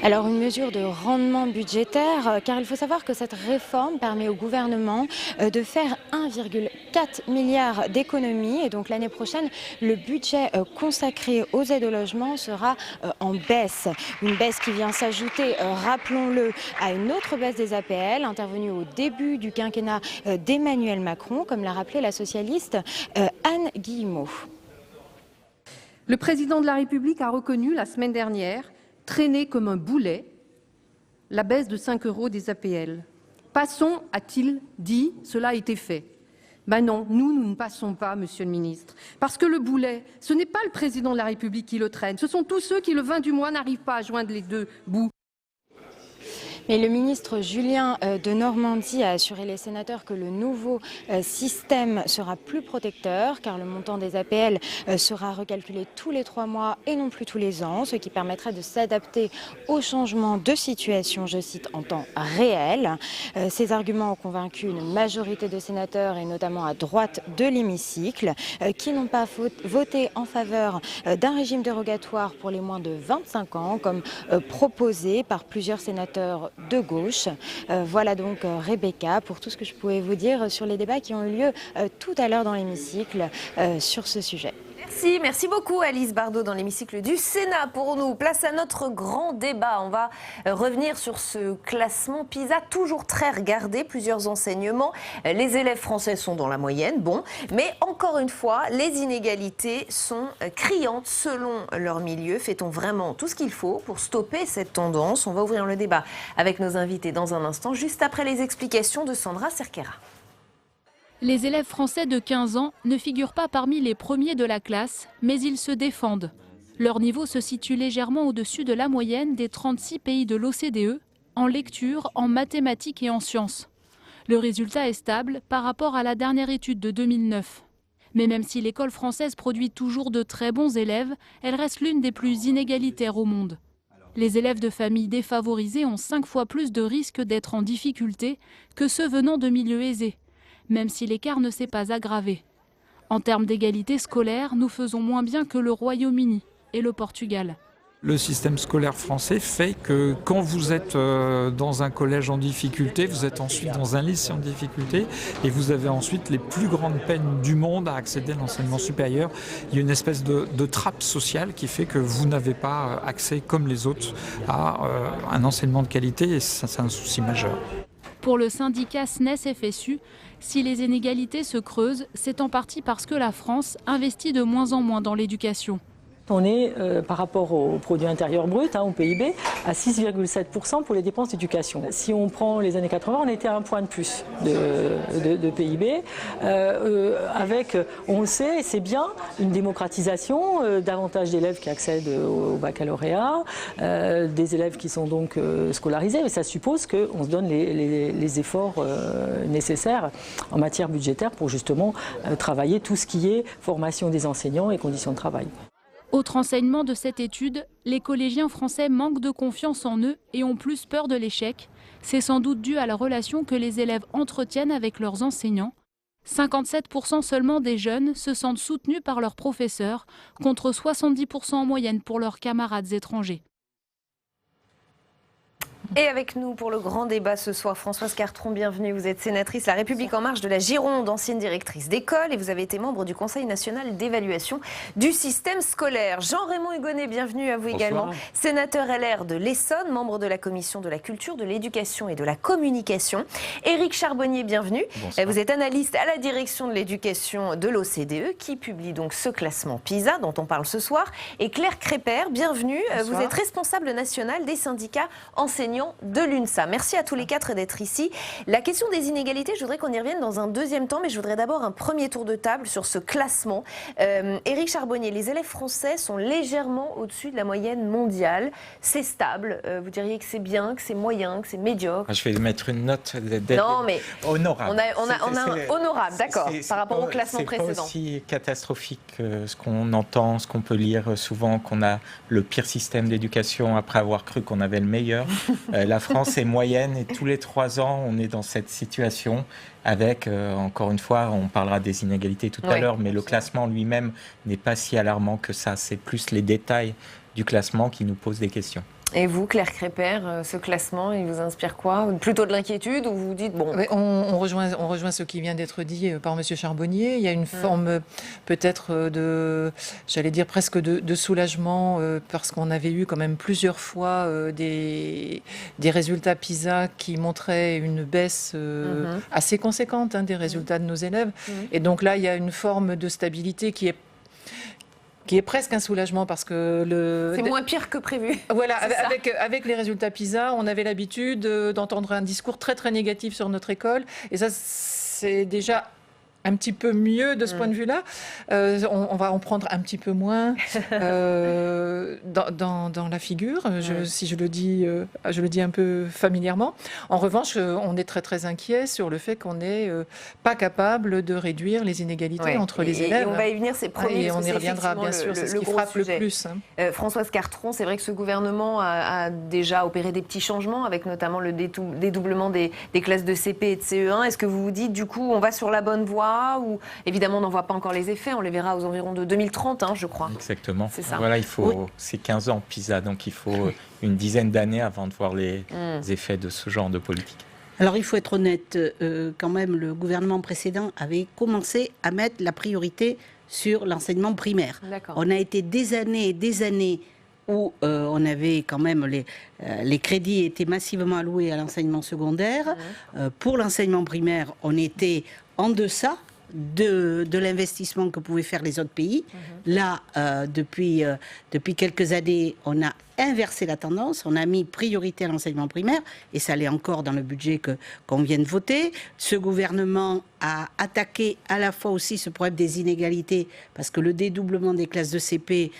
Alors une mesure de rendement budgétaire, car il faut savoir que cette réforme permet au gouvernement de faire 1,4 milliard d'économies. Et donc l'année prochaine, le budget consacré aux aides au logement sera en baisse. Une baisse qui vient s'ajouter, rappelons-le, à une autre baisse des APL intervenue au début du quinquennat d'Emmanuel Macron, comme l'a rappelé la socialiste Anne Guillemot. Le président de la République a reconnu la semaine dernière traîner comme un boulet la baisse de 5 € des APL. Passons, a-t-il dit, cela a été fait. Ben non, nous ne passons pas, Monsieur le ministre, parce que le boulet, ce n'est pas le président de la République qui le traîne, ce sont tous ceux qui, le 20 du mois, n'arrivent pas à joindre les deux bouts. Mais le ministre Julien Denormandie a assuré les sénateurs que le nouveau système sera plus protecteur car le montant des APL sera recalculé tous les 3 mois et non plus tous les ans, ce qui permettra de s'adapter au changement de situation, je cite, en temps réel. Ces arguments ont convaincu une majorité de sénateurs et notamment à droite de l'hémicycle qui n'ont pas voté en faveur d'un régime dérogatoire pour les moins de 25 ans comme proposé par plusieurs sénateurs de gauche. Voilà donc Rebecca pour tout ce que je pouvais vous dire sur les débats qui ont eu lieu tout à l'heure dans l'hémicycle sur ce sujet. Merci beaucoup Alice Bardot dans l'hémicycle du Sénat. Pour nous, place à notre grand débat. On va revenir sur ce classement PISA, toujours très regardé, plusieurs enseignements. Les élèves français sont dans la moyenne, bon, mais encore une fois, les inégalités sont criantes selon leur milieu. Fait-on vraiment tout ce qu'il faut pour stopper cette tendance? On va ouvrir le débat avec nos invités dans un instant, juste après les explications de Sandra Cerquera. Les élèves français de 15 ans ne figurent pas parmi les premiers de la classe, mais ils se défendent. Leur niveau se situe légèrement au-dessus de la moyenne des 36 pays de l'OCDE, en lecture, en mathématiques et en sciences. Le résultat est stable par rapport à la dernière étude de 2009. Mais même si l'école française produit toujours de très bons élèves, elle reste l'une des plus inégalitaires au monde. Les élèves de familles défavorisées ont 5 fois plus de risques d'être en difficulté que ceux venant de milieux aisés, même si l'écart ne s'est pas aggravé. En termes d'égalité scolaire, nous faisons moins bien que le Royaume-Uni et le Portugal. Le système scolaire français fait que quand vous êtes dans un collège en difficulté, vous êtes ensuite dans un lycée en difficulté et vous avez ensuite les plus grandes peines du monde à accéder à l'enseignement supérieur. Il y a une espèce de trappe sociale qui fait que vous n'avez pas accès comme les autres à un enseignement de qualité et ça c'est un souci majeur. Pour le syndicat SNES-FSU, si les inégalités se creusent, c'est en partie parce que la France investit de moins en moins dans l'éducation. On est, par rapport au produit intérieur brut, au PIB, à 6,7% pour les dépenses d'éducation. Si on prend les années 80, on était à 1 point de plus de PIB, avec, on le sait, et c'est bien, une démocratisation, davantage d'élèves qui accèdent au baccalauréat, des élèves qui sont donc scolarisés, mais ça suppose qu'on se donne les efforts nécessaires en matière budgétaire pour justement travailler tout ce qui est formation des enseignants et conditions de travail. Autre enseignement de cette étude, les collégiens français manquent de confiance en eux et ont plus peur de l'échec. C'est sans doute dû à la relation que les élèves entretiennent avec leurs enseignants. 57% seulement des jeunes se sentent soutenus par leurs professeurs, contre 70% en moyenne pour leurs camarades étrangers. Et avec nous pour le grand débat ce soir, Françoise Cartron, bienvenue. Vous êtes sénatrice La République En Marche de la Gironde, ancienne directrice d'école et vous avez été membre du Conseil national d'évaluation du système scolaire. Jean-Raymond Hugonet, bienvenue à vous. Bonsoir. Également. Sénateur LR de l'Essonne, membre de la Commission de la Culture, de l'Éducation et de la Communication. Éric Charbonnier, bienvenue. Bonsoir. Vous êtes analyste à la direction de l'éducation de l'OCDE qui publie donc ce classement PISA dont on parle ce soir. Et Claire Crépert, bienvenue. Bonsoir. Vous êtes responsable nationale des syndicats enseignants enseignants de l'UNSA. Merci à tous les 4 d'être ici. La question des inégalités, je voudrais qu'on y revienne dans un deuxième temps, mais je voudrais d'abord un premier tour de table sur ce classement. Éric Charbonnier, les élèves français sont légèrement au-dessus de la moyenne mondiale. C'est stable. Vous diriez que c'est bien, que c'est moyen, que c'est médiocre? Je vais mettre une note non, mais honorable. On a un honorable, d'accord, par rapport au classement précédent. C'est pas aussi catastrophique que ce qu'on entend, ce qu'on peut lire souvent, qu'on a le pire système d'éducation après avoir cru qu'on avait le meilleur. La France est moyenne et tous les 3 ans, on est dans cette situation avec, encore une fois, on parlera des inégalités tout à l'heure, mais le classement lui-même n'est pas si alarmant que ça. C'est plus les détails du classement qui nous posent des questions. Et vous, Claire Crépert, ce classement, il vous inspire quoi? Plutôt de l'inquiétude ou vous dites bon? Oui, on rejoint ce qui vient d'être dit par Monsieur Charbonnier. Il y a une forme peut-être de, j'allais dire presque de soulagement parce qu'on avait eu quand même plusieurs fois des résultats PISA qui montraient une baisse assez conséquente des résultats de nos élèves. Et donc là, il y a une forme de stabilité qui est presque un soulagement parce que c'est moins pire que prévu. Voilà, avec les résultats PISA, on avait l'habitude d'entendre un discours très très négatif sur notre école, et ça c'est déjà un petit peu mieux de ce point de vue-là. On va en prendre un petit peu moins dans la figure, si je le dis un peu familièrement. En revanche, on est très très inquiet sur le fait qu'on n'est pas capable de réduire les inégalités entre les élèves. Et on va y venir, c'est promis. Et on y reviendra bien sûr, c'est ce qui frappe le plus. Françoise Cartron, c'est vrai que ce gouvernement a déjà opéré des petits changements, avec notamment le dédoublement des classes de CP et de CE1. Est-ce que vous vous dites, du coup, on va sur la bonne voie? Ou évidemment on n'en voit pas encore les effets, on les verra aux environs de 2030, je crois. Exactement. C'est ça. Voilà, c'est 15 ans PISA, donc il faut une dizaine d'années avant de voir les effets de ce genre de politique. Alors il faut être honnête, quand même le gouvernement précédent avait commencé à mettre la priorité sur l'enseignement primaire. On a été des années et des années où on avait quand même les crédits étaient massivement alloués à l'enseignement secondaire. Pour l'enseignement primaire, on était en deçà de l'investissement que pouvaient faire les autres pays. Là, depuis quelques années, on a inversé la tendance, on a mis priorité à l'enseignement primaire, et ça l'est encore dans le budget qu'on vient de voter. Ce gouvernement a attaqué à la fois aussi ce problème des inégalités, parce que le dédoublement des classes de CP,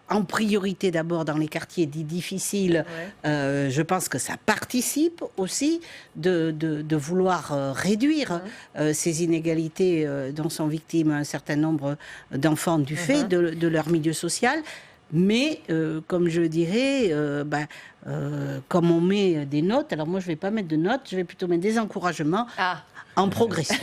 en priorité d'abord dans les quartiers dits difficiles, je pense que ça participe aussi de vouloir réduire ces inégalités dont sont victimes un certain nombre d'enfants du fait de leur milieu social. Mais, comme je dirais, comme on met des notes, alors moi je ne vais pas mettre de notes, je vais plutôt mettre des encouragements. En progression.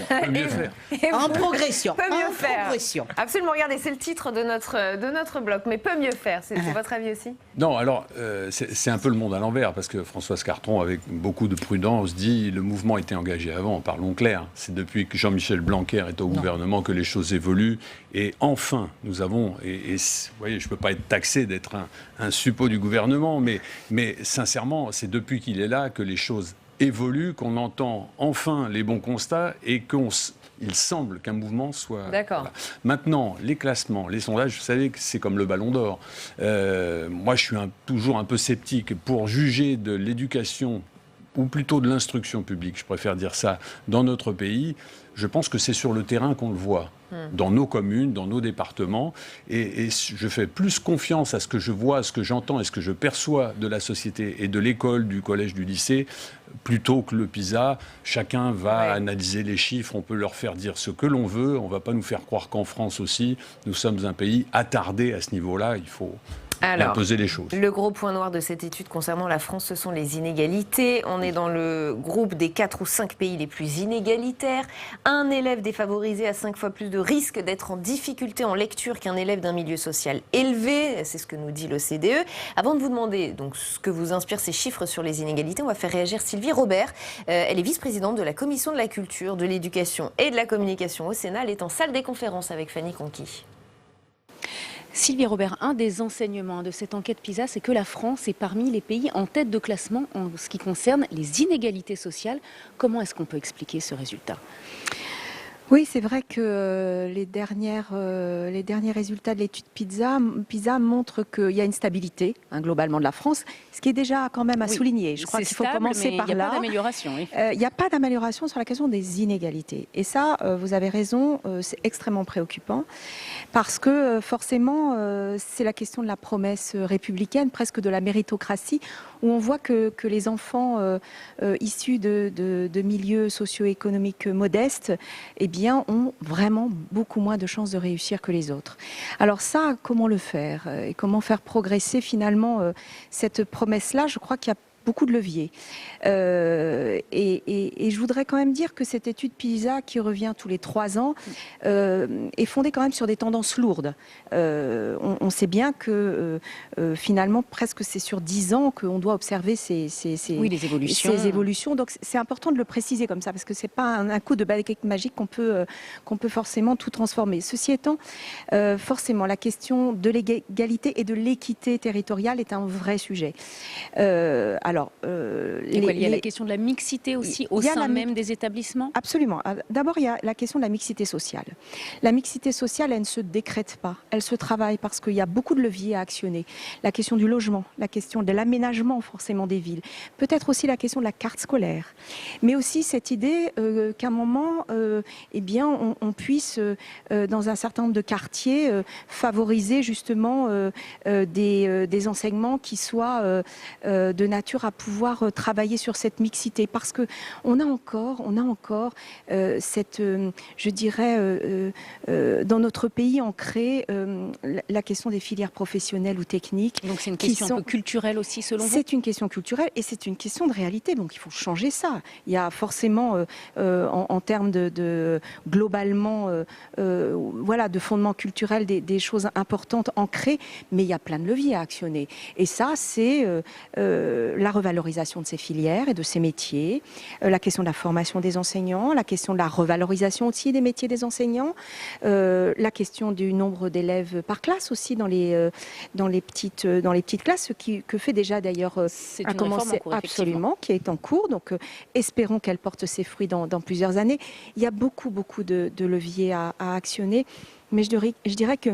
En progression. Peut mieux faire. Absolument, regardez, c'est le titre de notre bloc, mais peut mieux faire. C'est votre avis aussi? Non, alors, c'est un peu le monde à l'envers, parce que Françoise Cartron, avec beaucoup de prudence, dit le mouvement était engagé avant, parlons clair. C'est depuis que Jean-Michel Blanquer est au gouvernement que les choses évoluent. Et enfin, nous avons, vous voyez, je ne peux pas être taxé d'être un suppôt du gouvernement, mais sincèrement, c'est depuis qu'il est là que les choses évolue, qu'on entend enfin les bons constats et qu'il semble qu'un mouvement soit... D'accord. Voilà. Maintenant, les classements, les sondages, vous savez que c'est comme le ballon d'or. Moi, je suis toujours un peu sceptique pour juger de l'éducation, ou plutôt de l'instruction publique, je préfère dire ça, dans notre pays. Je pense que c'est sur le terrain qu'on le voit, dans nos communes, dans nos départements. Et je fais plus confiance à ce que je vois, à ce que j'entends et ce que je perçois de la société et de l'école, du collège, du lycée, plutôt que le PISA. Chacun va analyser les chiffres, on peut leur faire dire ce que l'on veut. On ne va pas nous faire croire qu'en France aussi, nous sommes un pays attardé à ce niveau-là. Il faut... Alors, peser les choses. Le gros point noir de cette étude concernant la France, ce sont les inégalités. On est dans le groupe des 4 ou 5 pays les plus inégalitaires. Un élève défavorisé a 5 fois plus de risques d'être en difficulté en lecture qu'un élève d'un milieu social élevé. C'est ce que nous dit l'OCDE. Avant de vous demander donc, ce que vous inspirent ces chiffres sur les inégalités, on va faire réagir Sylvie Robert. Elle est vice-présidente de la Commission de la culture, de l'éducation et de la communication au Sénat. Elle est en salle des conférences avec Fanny Conqui. Sylvie Robert, un des enseignements de cette enquête PISA, c'est que la France est parmi les pays en tête de classement en ce qui concerne les inégalités sociales. Comment est-ce qu'on peut expliquer ce résultat ? Oui, c'est vrai que les derniers résultats de l'étude PISA montrent qu'il y a une stabilité globalement de la France, ce qui est déjà quand même à souligner. Je crois qu'il faut commencer par là. Il n'y a pas d'amélioration. Il n'y a pas d'amélioration sur la question des inégalités. Et ça, vous avez raison, c'est extrêmement préoccupant parce que forcément, c'est la question de la promesse républicaine, presque de la méritocratie, où on voit que les enfants issus de milieux socio-économiques modestes, eh bien, ont vraiment beaucoup moins de chances de réussir que les autres. Alors ça, comment le faire et comment faire progresser finalement cette promesse-là? Je crois qu'il y a beaucoup de leviers. Et je voudrais quand même dire que cette étude PISA qui revient tous les 3 ans est fondée quand même sur des tendances lourdes. On sait bien que finalement presque c'est sur 10 ans qu'on doit observer les évolutions. Donc c'est important de le préciser comme ça parce que c'est pas un coup de baguette magique qu'on peut forcément tout transformer. Ceci étant, forcément la question de l'égalité et de l'équité territoriale est un vrai sujet. Il y a la question de la mixité aussi au sein même des établissements. Absolument. D'abord, il y a la question de la mixité sociale. La mixité sociale, elle ne se décrète pas. Elle se travaille parce qu'il y a beaucoup de leviers à actionner. La question du logement, la question de l'aménagement forcément des villes. Peut-être aussi la question de la carte scolaire. Mais aussi cette idée qu'à un moment, on puisse, dans un certain nombre de quartiers, favoriser justement des enseignements qui soient de nature à pouvoir travailler sur cette mixité parce que on a encore cette, je dirais, dans notre pays ancrée la question des filières professionnelles ou techniques. Donc c'est une question un peu culturelle aussi selon vous? C'est une question culturelle et c'est une question de réalité. Donc il faut changer ça. Il y a forcément en termes de globalement de fondement culturel des choses importantes ancrées, mais il y a plein de leviers à actionner. Et ça c'est la revalorisation de ces filières et de ces métiers, la question de la formation des enseignants, la question de la revalorisation aussi des métiers des enseignants, la question du nombre d'élèves par classe aussi dans les petites classes, ce que fait déjà d'ailleurs a commencé absolument, qui est en cours. Donc espérons qu'elle porte ses fruits dans plusieurs années. Il y a beaucoup de leviers à actionner, mais je dirais que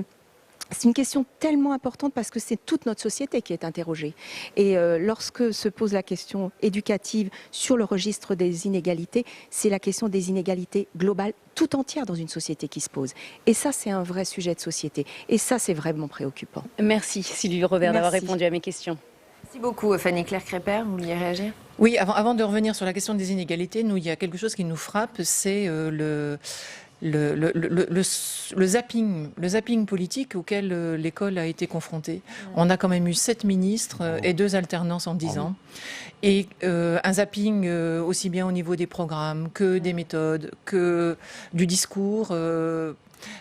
c'est une question tellement importante parce que c'est toute notre société qui est interrogée. Et lorsque se pose la question éducative sur le registre des inégalités, c'est la question des inégalités globales tout entière dans une société qui se pose. Et ça, c'est un vrai sujet de société. Et ça, c'est vraiment préoccupant. Merci Sylvie Robert d'avoir répondu à mes questions. Merci beaucoup Fanny-Claire Crépert, vous vouliez réagir? Oui, avant de revenir sur la question des inégalités, il y a quelque chose qui nous frappe, c'est le zapping politique auquel l'école a été confrontée. On a quand même eu 7 ministres et 2 alternances en 10 ans. Et un zapping aussi bien au niveau des programmes que des méthodes, que du discours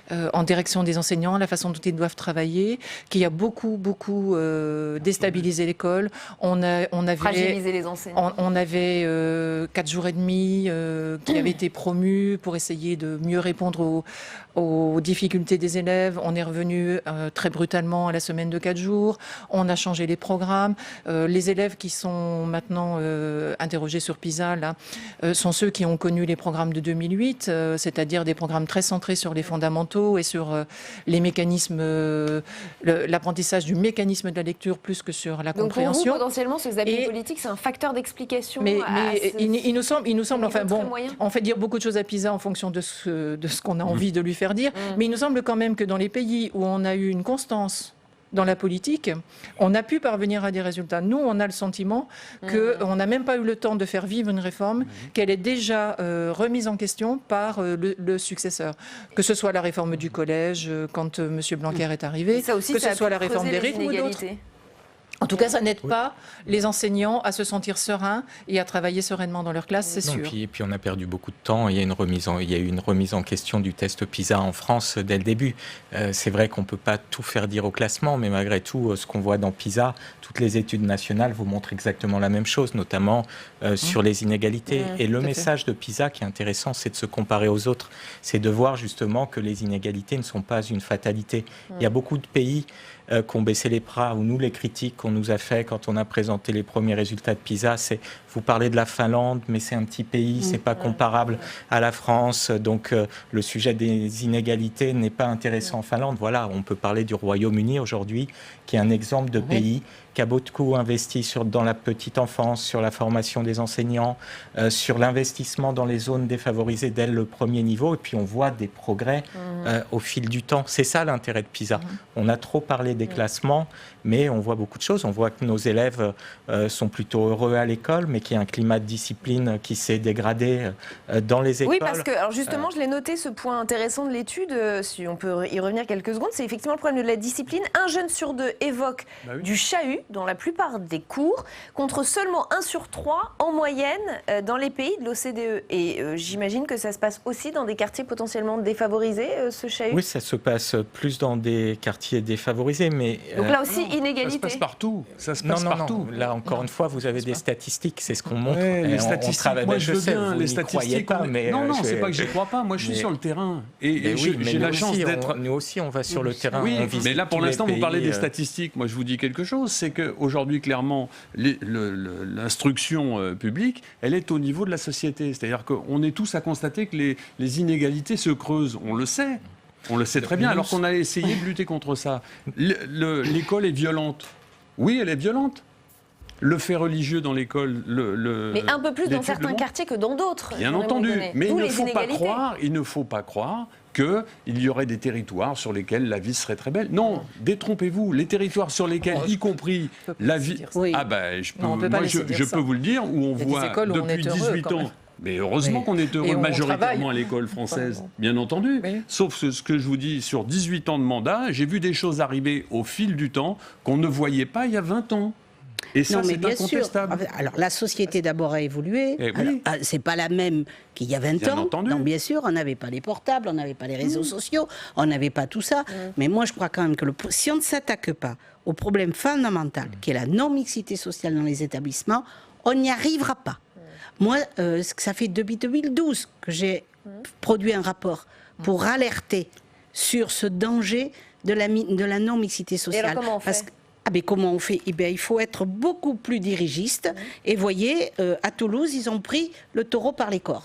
en direction des enseignants, la façon dont ils doivent travailler, qui a beaucoup déstabilisé l'école. On avait fragilisé les enseignants. On avait 4 jours et demi qui avaient été promus pour essayer de mieux répondre aux difficultés des élèves. On est revenu très brutalement à la semaine de 4 jours. On a changé les programmes. Les élèves qui sont maintenant interrogés sur PISA là, sont ceux qui ont connu les programmes de 2008, c'est-à-dire des programmes très centrés sur les fondamentaux et sur les mécanismes, l'apprentissage du mécanisme de la lecture plus que sur la compréhension. Donc pour vous, potentiellement, ce zapping politique, c'est un facteur d'explication. Mais il nous semble, enfin bon, on fait dire beaucoup de choses à PISA en fonction de ce qu'on a envie de lui faire dire, mais il nous semble quand même que dans les pays où on a eu une constance dans la politique, on a pu parvenir à des résultats. Nous, on a le sentiment qu'on n'a même pas eu le temps de faire vivre une réforme, qu'elle est déjà remise en question par le successeur. Que ce soit la réforme du collège, quand M. Blanquer est arrivé, que ce soit la réforme des rythmes ou d'autres. En tout cas, ça n'aide pas les enseignants à se sentir sereins et à travailler sereinement dans leur classe, c'est sûr. Et puis on a perdu beaucoup de temps. Il y a eu une remise en question du test PISA en France dès le début. C'est vrai qu'on ne peut pas tout faire dire au classement, mais malgré tout, ce qu'on voit dans PISA, toutes les études nationales vous montrent exactement la même chose, notamment sur les inégalités. Et le message de PISA qui est intéressant, c'est de se comparer aux autres. C'est de voir justement que les inégalités ne sont pas une fatalité. Il y a beaucoup de pays qui ont baissé les bras, ou nous les critiques, qu'on nous a fait quand on a présenté les premiers résultats de PISA, c'est vous parlez de la Finlande, mais c'est un petit pays, c'est pas comparable à la France, donc le sujet des inégalités n'est pas intéressant en Finlande. Voilà, on peut parler du Royaume-Uni aujourd'hui, qui est un exemple de pays qui a beaucoup investi dans la petite enfance, sur la formation des enseignants, sur l'investissement dans les zones défavorisées dès le premier niveau, et puis on voit des progrès au fil du temps. C'est ça l'intérêt de PISA. On a trop parlé des classements, mais on voit beaucoup de choses. On voit que nos élèves sont plutôt heureux à l'école, mais qu'il y a un climat de discipline qui s'est dégradé dans les écoles. Oui, parce que alors justement, je l'ai noté, ce point intéressant de l'étude, si on peut y revenir quelques secondes, c'est effectivement le problème de la discipline. 1 jeune sur 2 évoque du chahut dans la plupart des cours, contre seulement 1 sur 3 en moyenne dans les pays de l'OCDE. Et j'imagine que ça se passe aussi dans des quartiers potentiellement défavorisés, ce chahut. Oui, ça se passe plus dans des quartiers défavorisés, mais... Donc là aussi, inégalité. Ça se passe partout. Ça se passe partout. Là, encore une fois, vous avez des statistiques, c'est ce qu'on montre. Les statistiques, moi je veux bien, les statistiques. Pas, mais non, c'est pas que j'y crois pas, moi je suis sur le terrain. Et j'ai la chance d'être... Nous aussi, on va sur le terrain. Oui, mais là, pour l'instant, vous parlez des statistiques. Moi, je vous dis quelque chose, c'est qu'aujourd'hui, clairement, l'instruction publique, elle est au niveau de la société. C'est-à-dire qu'on est tous à constater que les inégalités se creusent. On le sait. On le sait très bien, alors qu'on a essayé de lutter contre ça. L'école est violente. Oui, elle est violente. Le fait religieux dans l'école... Mais un peu plus dans certains quartiers que dans d'autres. Bien entendu. Mais il ne faut pas croire qu'il y aurait des territoires sur lesquels la vie serait très belle. Non, détrompez-vous. Les territoires sur lesquels, y compris la vie... Ah ben, je peux vous le dire, où on voit depuis 18 ans... Mais heureusement qu'on est heureux majoritairement à l'école française, bien entendu. Sauf ce que je vous dis, sur 18 ans de mandat, j'ai vu des choses arriver au fil du temps qu'on ne voyait pas il y a 20 ans. Et ça, c'est incontestable. Sûr. Alors, la société d'abord a évolué. C'est pas la même qu'il y a 20 ans. Entendu. Donc, bien sûr, on n'avait pas les portables, on n'avait pas les réseaux sociaux, on n'avait pas tout ça. Mais moi, je crois quand même que si on ne s'attaque pas au problème fondamental, qui est la non-mixité sociale dans les établissements, on n'y arrivera pas. Moi, ça fait depuis 2012 que j'ai produit un rapport pour alerter sur ce danger de la non-mixité sociale. Et alors, comment on fait ? Comment on fait ? Il faut être beaucoup plus dirigiste. Et voyez, à Toulouse, ils ont pris le taureau par les cornes.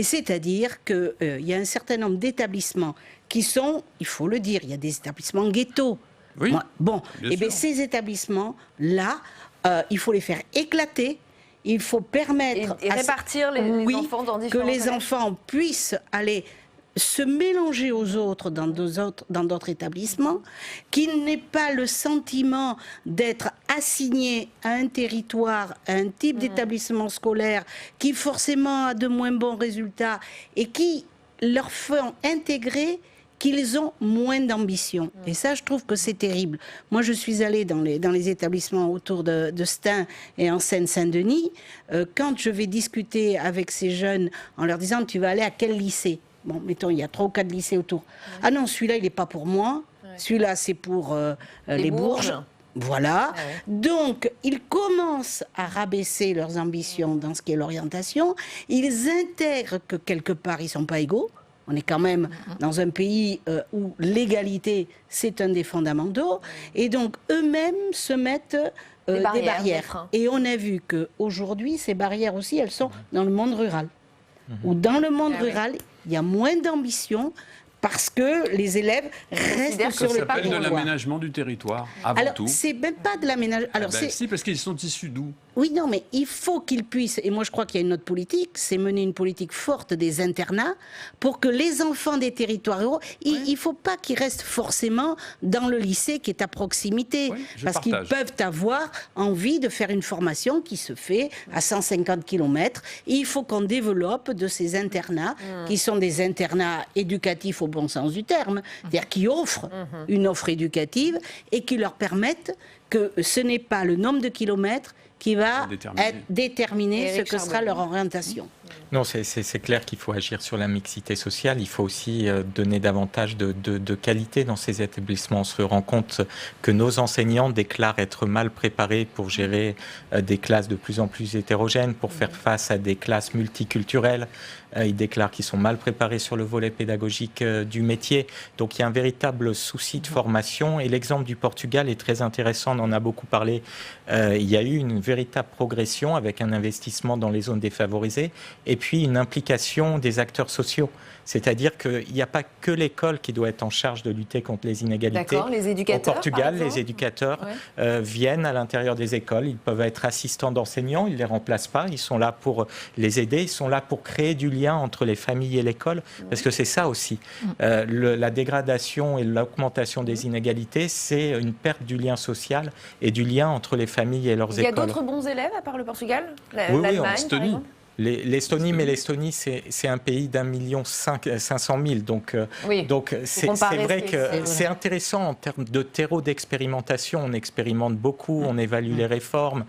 C'est-à-dire qu'il y a un certain nombre d'établissements qui sont, il faut le dire, il y a des établissements ghettos. Oui, ces établissements-là, il faut les faire éclater. Il faut permettre et répartir les enfants dans différents que les enfants puissent aller se mélanger aux autres dans d'autres établissements, qu'il n'ait pas le sentiment d'être assigné à un territoire, à un type d'établissement scolaire qui forcément a de moins bons résultats et qui leur font intégrer qu'ils ont moins d'ambition. Et ça, je trouve que c'est terrible. Moi, je suis allée dans les établissements autour de Stein et en Seine-Saint-Denis. Quand je vais discuter avec ces jeunes en leur disant « tu vas aller à quel lycée ?» Bon, mettons, il y a 3 ou 4 lycées autour. Ah non, celui-là, il n'est pas pour moi. Celui-là, c'est pour les Bourges. Voilà. Donc, ils commencent à rabaisser leurs ambitions dans ce qui est l'orientation. Ils intègrent que quelque part, ils ne sont pas égaux. On est quand même dans un pays où l'égalité, c'est un des fondamentaux. Et donc, eux-mêmes se mettent des barrières. Et on a vu qu'aujourd'hui, ces barrières aussi, elles sont dans le monde rural. Où dans le monde rural, il y a moins d'ambition parce que les élèves restent sur le parcours. Ça s'appelle de l'aménagement du territoire, avant tout. C'est même pas de l'aménagement. Si, parce qu'ils sont issus d'où ? Oui, non, mais il faut qu'ils puissent, et moi je crois qu'il y a une autre politique, c'est mener une politique forte des internats pour que les enfants des territoires ruraux, il ne faut pas qu'ils restent forcément dans le lycée qui est à proximité, parce qu'ils peuvent avoir envie de faire une formation qui se fait à 150 km. Et il faut qu'on développe de ces internats, qui sont des internats éducatifs au bon sens du terme, c'est-à-dire qui offrent une offre éducative et qui leur permettent que ce n'est pas le nombre de kilomètres qui va déterminer ce que sera leur orientation. Non, c'est clair qu'il faut agir sur la mixité sociale. Il faut aussi donner davantage de qualité dans ces établissements. On se rend compte que nos enseignants déclarent être mal préparés pour gérer des classes de plus en plus hétérogènes, pour faire face à des classes multiculturelles. Ils déclarent qu'ils sont mal préparés sur le volet pédagogique du métier. Donc il y a un véritable souci de formation. Et l'exemple du Portugal est très intéressant. On en a beaucoup parlé. Il y a eu une véritable progression avec un investissement dans les zones défavorisées et puis une implication des acteurs sociaux. C'est-à-dire qu'il n'y a pas que l'école qui doit être en charge de lutter contre les inégalités. D'accord, les éducateurs. Au Portugal, les éducateurs viennent à l'intérieur des écoles. Ils peuvent être assistants d'enseignants, ils ne les remplacent pas. Ils sont là pour les aider, ils sont là pour créer du lien entre les familles et l'école. Parce que c'est ça aussi. La dégradation et l'augmentation des inégalités, c'est une perte du lien social et du lien entre les familles et leurs écoles. Il y a d'autres bons élèves à part le Portugal? Oui, en Estonie. L'Estonie, mais l'Estonie, c'est un pays d'1,5 million. Donc c'est vrai que c'est intéressant en termes de terreau d'expérimentation. On expérimente beaucoup, on évalue les réformes.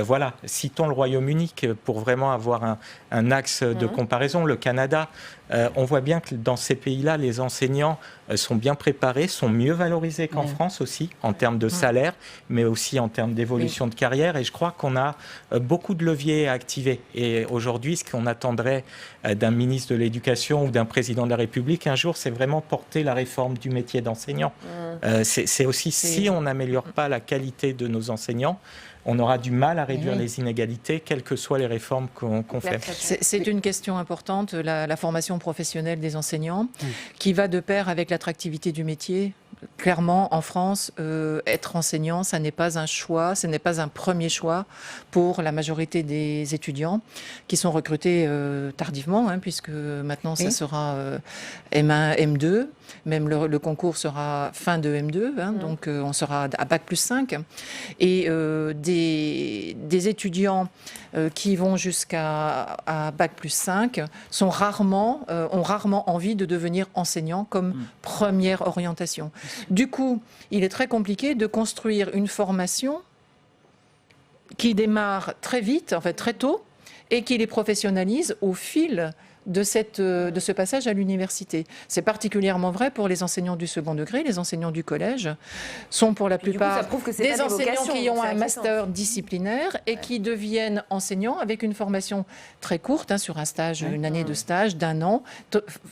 Voilà, citons le Royaume-Uni pour vraiment avoir un axe de comparaison. Le Canada, on voit bien que dans ces pays-là, les enseignants sont bien préparés, sont mieux valorisés qu'en France aussi, en termes de salaire, mais aussi en termes d'évolution de carrière. Et je crois qu'on a beaucoup de leviers à activer. Et aujourd'hui, ce qu'on attendrait d'un ministre de l'Éducation ou d'un président de la République un jour, c'est vraiment porter la réforme du métier d'enseignant. C'est aussi, si on n'améliore pas la qualité de nos enseignants, on aura du mal à réduire les inégalités, quelles que soient les réformes qu'on fait. C'est une question importante, la formation professionnelle des enseignants, qui va de pair avec l'attractivité du métier. Clairement, en France, être enseignant, ça n'est pas un choix, ce n'est pas un premier choix pour la majorité des étudiants qui sont recrutés tardivement, puisque maintenant ça sera M1, M2, même le concours sera fin de M2, donc on sera à Bac plus 5. Et des étudiants qui vont jusqu'à Bac plus 5 ont rarement envie de devenir enseignants comme première orientation. Du coup, il est très compliqué de construire une formation qui démarre très vite, en fait très tôt, et qui les professionnalise au fil de ce passage à l'université. C'est particulièrement vrai pour les enseignants du second degré. Les enseignants du collège sont pour la plupart des enseignants qui ont un master disciplinaire et qui deviennent enseignants avec une formation très courte, sur un stage, une année de stage d'1 an,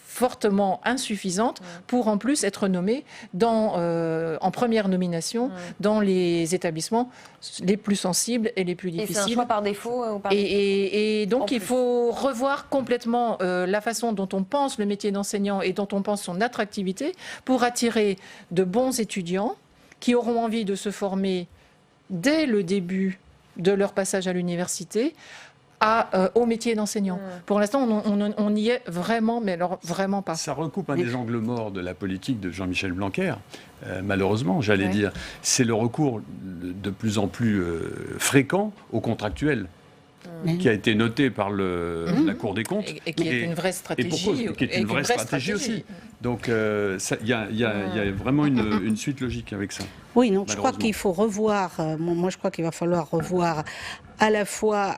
fortement insuffisante pour en plus être nommés en première nomination dans les établissements les plus sensibles et les plus difficiles. Et c'est un choix par défaut ou par et donc il faut revoir complètement la façon dont on pense le métier d'enseignant et dont on pense son attractivité pour attirer de bons étudiants qui auront envie de se former dès le début de leur passage à l'université au métier d'enseignant. Pour l'instant, on y est vraiment, mais alors vraiment pas. Ça recoupe un des angles morts de la politique de Jean-Michel Blanquer, malheureusement, j'allais dire. C'est le recours de plus en plus fréquent aux contractuels. Qui a été noté par la Cour des comptes. Et qui est une vraie stratégie. Qui est une vraie stratégie aussi. Donc il y a vraiment une suite logique avec ça. Oui, non, je crois qu'il faut revoir, moi je crois qu'il va falloir revoir à la fois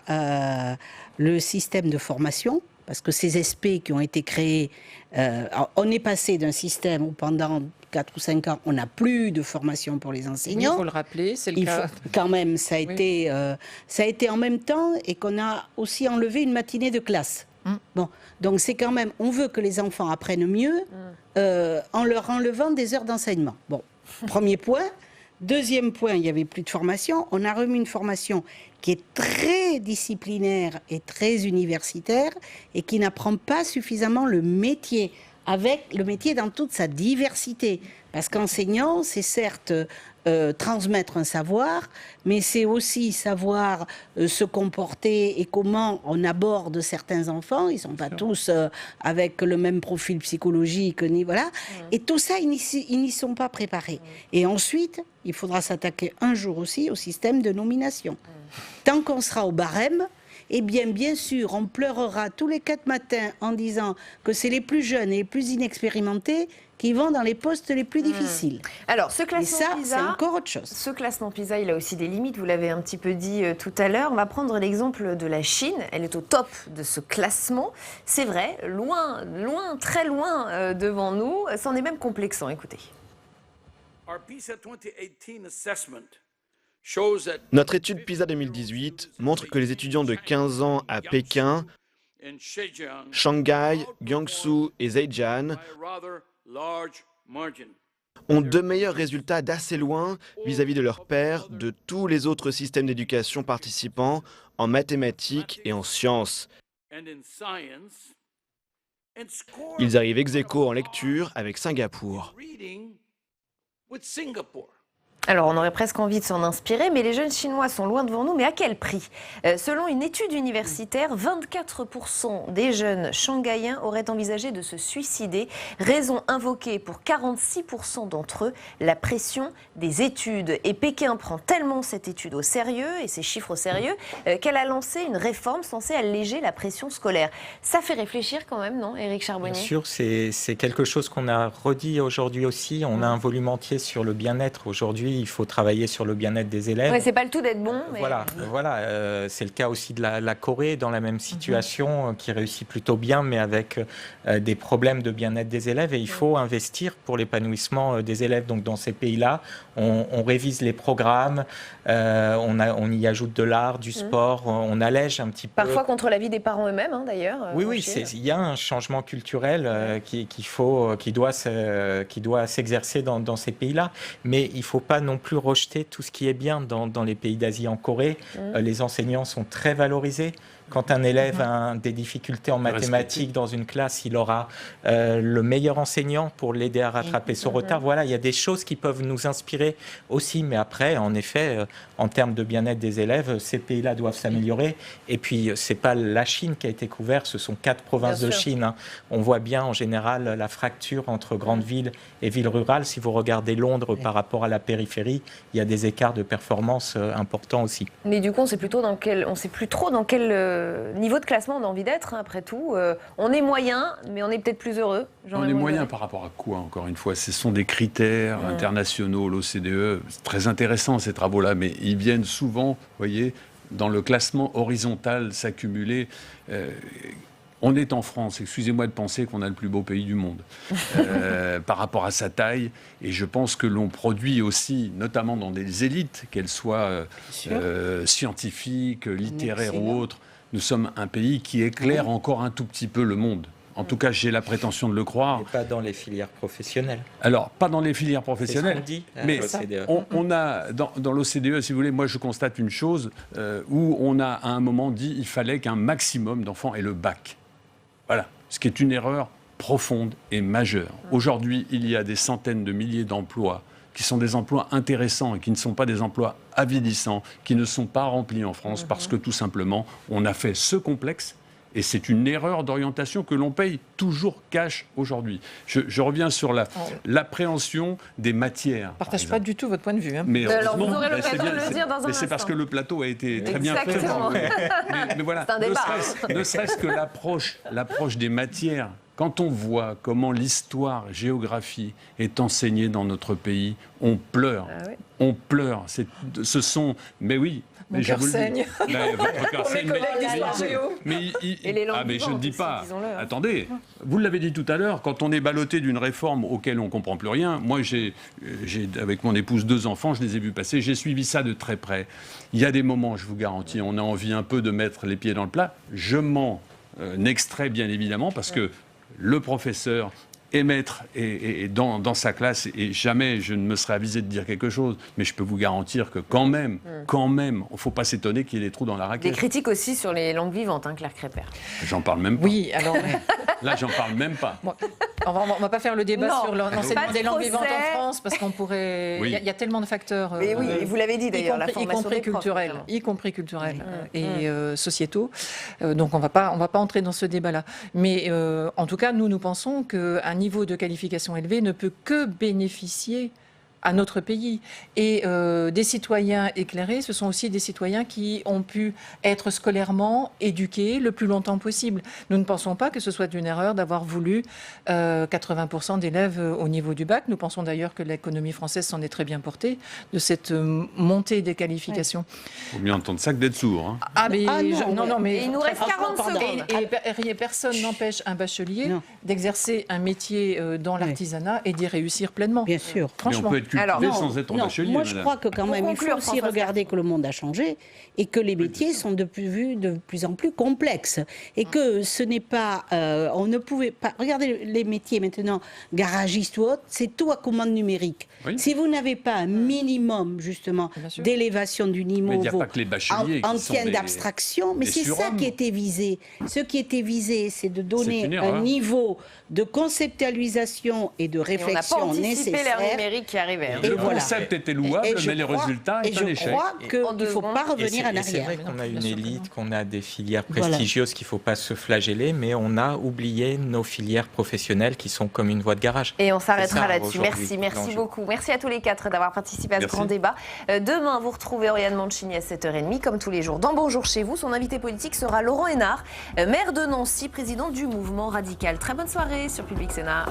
le système de formation, parce que ces SP qui ont été créés, on est passé d'un système où pendant 4 ou 5 ans, on n'a plus de formation pour les enseignants. Il faut le rappeler, c'est le cas. Quand même, ça a été en même temps et qu'on a aussi enlevé une matinée de classe. Bon, donc c'est quand même, on veut que les enfants apprennent mieux en leur enlevant des heures d'enseignement. Bon, premier point. Deuxième point, il n'y avait plus de formation. On a remis une formation qui est très disciplinaire et très universitaire et qui n'apprend pas suffisamment le métier, avec le métier dans toute sa diversité. Parce qu'enseignant, c'est certes transmettre un savoir, mais c'est aussi savoir se comporter et comment on aborde certains enfants. Ils ne sont pas tous avec le même profil psychologique, ni voilà. Et tout ça, ils n'y sont pas préparés. Et ensuite, il faudra s'attaquer un jour aussi au système de nomination. Tant qu'on sera au barème, eh bien sûr, on pleurera tous les 4 matins en disant que c'est les plus jeunes et les plus inexpérimentés qui vont dans les postes les plus difficiles. Alors, ce classement PISA, c'est encore autre chose. Ce classement PISA, il a aussi des limites, vous l'avez un petit peu dit tout à l'heure. On va prendre l'exemple de la Chine. Elle est au top de ce classement. C'est vrai, loin, loin, très loin devant nous. C'en est même complexant, écoutez. Notre étude PISA 2018 montre que les étudiants de 15 ans à Pékin, Shanghai, Guangzhou et Zhejiang ont de meilleurs résultats d'assez loin vis-à-vis de leurs pairs de tous les autres systèmes d'éducation participants en mathématiques et en sciences. Ils arrivent ex-aequo en lecture avec Singapour. Alors, on aurait presque envie de s'en inspirer, mais les jeunes Chinois sont loin devant nous. Mais à quel prix ? Selon une étude universitaire, 24% des jeunes shanghaïens auraient envisagé de se suicider. Raison invoquée pour 46% d'entre eux, la pression des études. Et Pékin prend tellement cette étude au sérieux et ces chiffres au sérieux qu'elle a lancé une réforme censée alléger la pression scolaire. Ça fait réfléchir quand même, non, Éric Charbonnier ? Bien sûr, c'est quelque chose qu'on a redit aujourd'hui aussi. On a un volume entier sur le bien-être aujourd'hui. Il faut travailler sur le bien-être des élèves. Ouais, c'est pas le tout d'être bon. Mais... Voilà. C'est le cas aussi de la Corée, dans la même situation, qui réussit plutôt bien, mais avec des problèmes de bien-être des élèves. Et il faut investir pour l'épanouissement des élèves. Donc dans ces pays-là, on révise les programmes, on y ajoute de l'art, du sport, on allège un petit peu. Parfois contre l'avis des parents eux-mêmes, hein, d'ailleurs. Oui, il y a un changement culturel qui doit s'exercer dans ces pays-là. Mais il ne faut pas non plus rejeter tout ce qui est bien dans les pays d'Asie. En Corée, les enseignants sont très valorisés. Quand un élève a des difficultés en mathématiques dans une classe, il aura le meilleur enseignant pour l'aider à rattraper son retard. Voilà, il y a des choses qui peuvent nous inspirer aussi. Mais après, en effet, en termes de bien-être des élèves, ces pays-là doivent s'améliorer. Et puis, ce n'est pas la Chine qui a été couverte, ce sont 4 provinces de Chine. Hein. On voit bien, en général, la fracture entre grandes villes et villes rurales. Si vous regardez Londres par rapport à la périphérie, il y a des écarts de performance importants aussi. Mais du coup, on sait plus trop dans quel niveau de classement on a envie d'être, hein, après tout. On est moyen, mais on est peut-être plus heureux. On est moyen par rapport à quoi, encore une fois ? Ce sont des critères internationaux, l'OCDE. C'est très intéressant, ces travaux-là, mais ils viennent souvent, vous voyez, dans le classement horizontal s'accumuler. On est en France, excusez-moi de penser qu'on a le plus beau pays du monde par rapport à sa taille. Et je pense que l'on produit aussi, notamment dans des élites, qu'elles soient scientifiques, littéraires ou autres, nous sommes un pays qui éclaire encore un tout petit peu le monde. En tout cas, j'ai la prétention de le croire. Mais pas dans les filières professionnelles. Alors, pas dans les filières professionnelles. C'est ce qu'on dit, mais on a, dans l'OCDE, si vous voulez, moi je constate une chose, où on a à un moment dit qu'il fallait qu'un maximum d'enfants aient le bac. Voilà, ce qui est une erreur profonde et majeure. Aujourd'hui, il y a des centaines de milliers d'emplois qui sont des emplois intéressants et qui ne sont pas des emplois avilissants, qui ne sont pas remplis en France parce que tout simplement, on a fait ce complexe. Et c'est une erreur d'orientation que l'on paye toujours cash aujourd'hui. Je reviens sur l'appréhension des matières. Je ne partage pas du tout votre point de vue. Hein. Mais alors vous aurez l'occasion de le dire dans un instant. C'est parce que le plateau a été très bien fait. Mais voilà, ne serait-ce que l'approche des matières. Quand on voit comment l'histoire, géographie est enseignée dans notre pays, on pleure. Ah oui. On pleure. Ce sont... Mais oui. Mon cœur saigne. Votre cœur saigne. Mais je ne dis pas. Attendez, vous l'avez dit tout à l'heure, quand on est ballotté d'une réforme auquel on ne comprend plus rien, moi j'ai avec mon épouse 2 enfants, je les ai vus passer, j'ai suivi ça de très près. Il y a des moments, je vous garantis, on a envie un peu de mettre les pieds dans le plat. Je m'en extrais bien évidemment parce que le professeur est maître et dans sa classe, et jamais je ne me serais avisé de dire quelque chose, mais je peux vous garantir que quand même, il ne faut pas s'étonner qu'il y ait des trous dans la raquette. Des critiques aussi sur les langues vivantes, hein, Claire Crépert. J'en parle même pas. Oui, alors... Là, j'en parle même pas. Bon, on va pas faire le débat sur l'enseignement des langues vivantes en France, parce qu'on pourrait... Il y a tellement de facteurs... Mais oui, vous l'avez dit d'ailleurs, la formation des profs, y compris culturels et sociétaux. Donc on va pas entrer dans ce débat-là. Mais en tout cas, nous pensons qu'un niveau de qualification élevé ne peut que bénéficier à notre pays. Et des citoyens éclairés, ce sont aussi des citoyens qui ont pu être scolairement éduqués le plus longtemps possible. Nous ne pensons pas que ce soit une erreur d'avoir voulu 80% d'élèves au niveau du bac. Nous pensons d'ailleurs que l'économie française s'en est très bien portée de cette montée des qualifications. Il faut mieux entendre ça que d'être sourd. Hein. Mais il nous reste 40 secondes. Et personne n'empêche un bachelier d'exercer un métier dans l'artisanat et d'y réussir pleinement. Bien sûr. Franchement. Mais on peut être cultivé sans être bachelier. Moi, je crois que quand même, il faut aussi regarder que le monde a changé et que les métiers sont de plus en plus complexes. Et que ce n'est pas... on ne pouvait pas... Regardez les métiers maintenant, garagiste ou autre, c'est tout à commande numérique. Oui. Si vous n'avez pas un minimum, justement, d'élévation du niveau en termes d'abstraction, mais c'est ça qui était visé. Ce qui était visé, c'est de donner un niveau de conceptualisation et de réflexion nécessaire. L'ère numérique qui arrivait. Le concept était louable, mais les résultats étaient un échec. Je crois qu'il ne faut pas revenir en arrière. C'est vrai qu'on a une élite, qu'on a des filières prestigieuses qu'il ne faut pas se flageller, mais on a oublié nos filières professionnelles qui sont comme une voie de garage. Et on s'arrêtera là-dessus. Merci beaucoup. Merci à tous les quatre d'avoir participé à ce grand débat. Demain, vous retrouvez Oriane Mancini à 7h30, comme tous les jours. Dans Bonjour chez vous, son invité politique sera Laurent Hénart, maire de Nancy, président du mouvement radical. Très bonne soirée sur Public Sénat.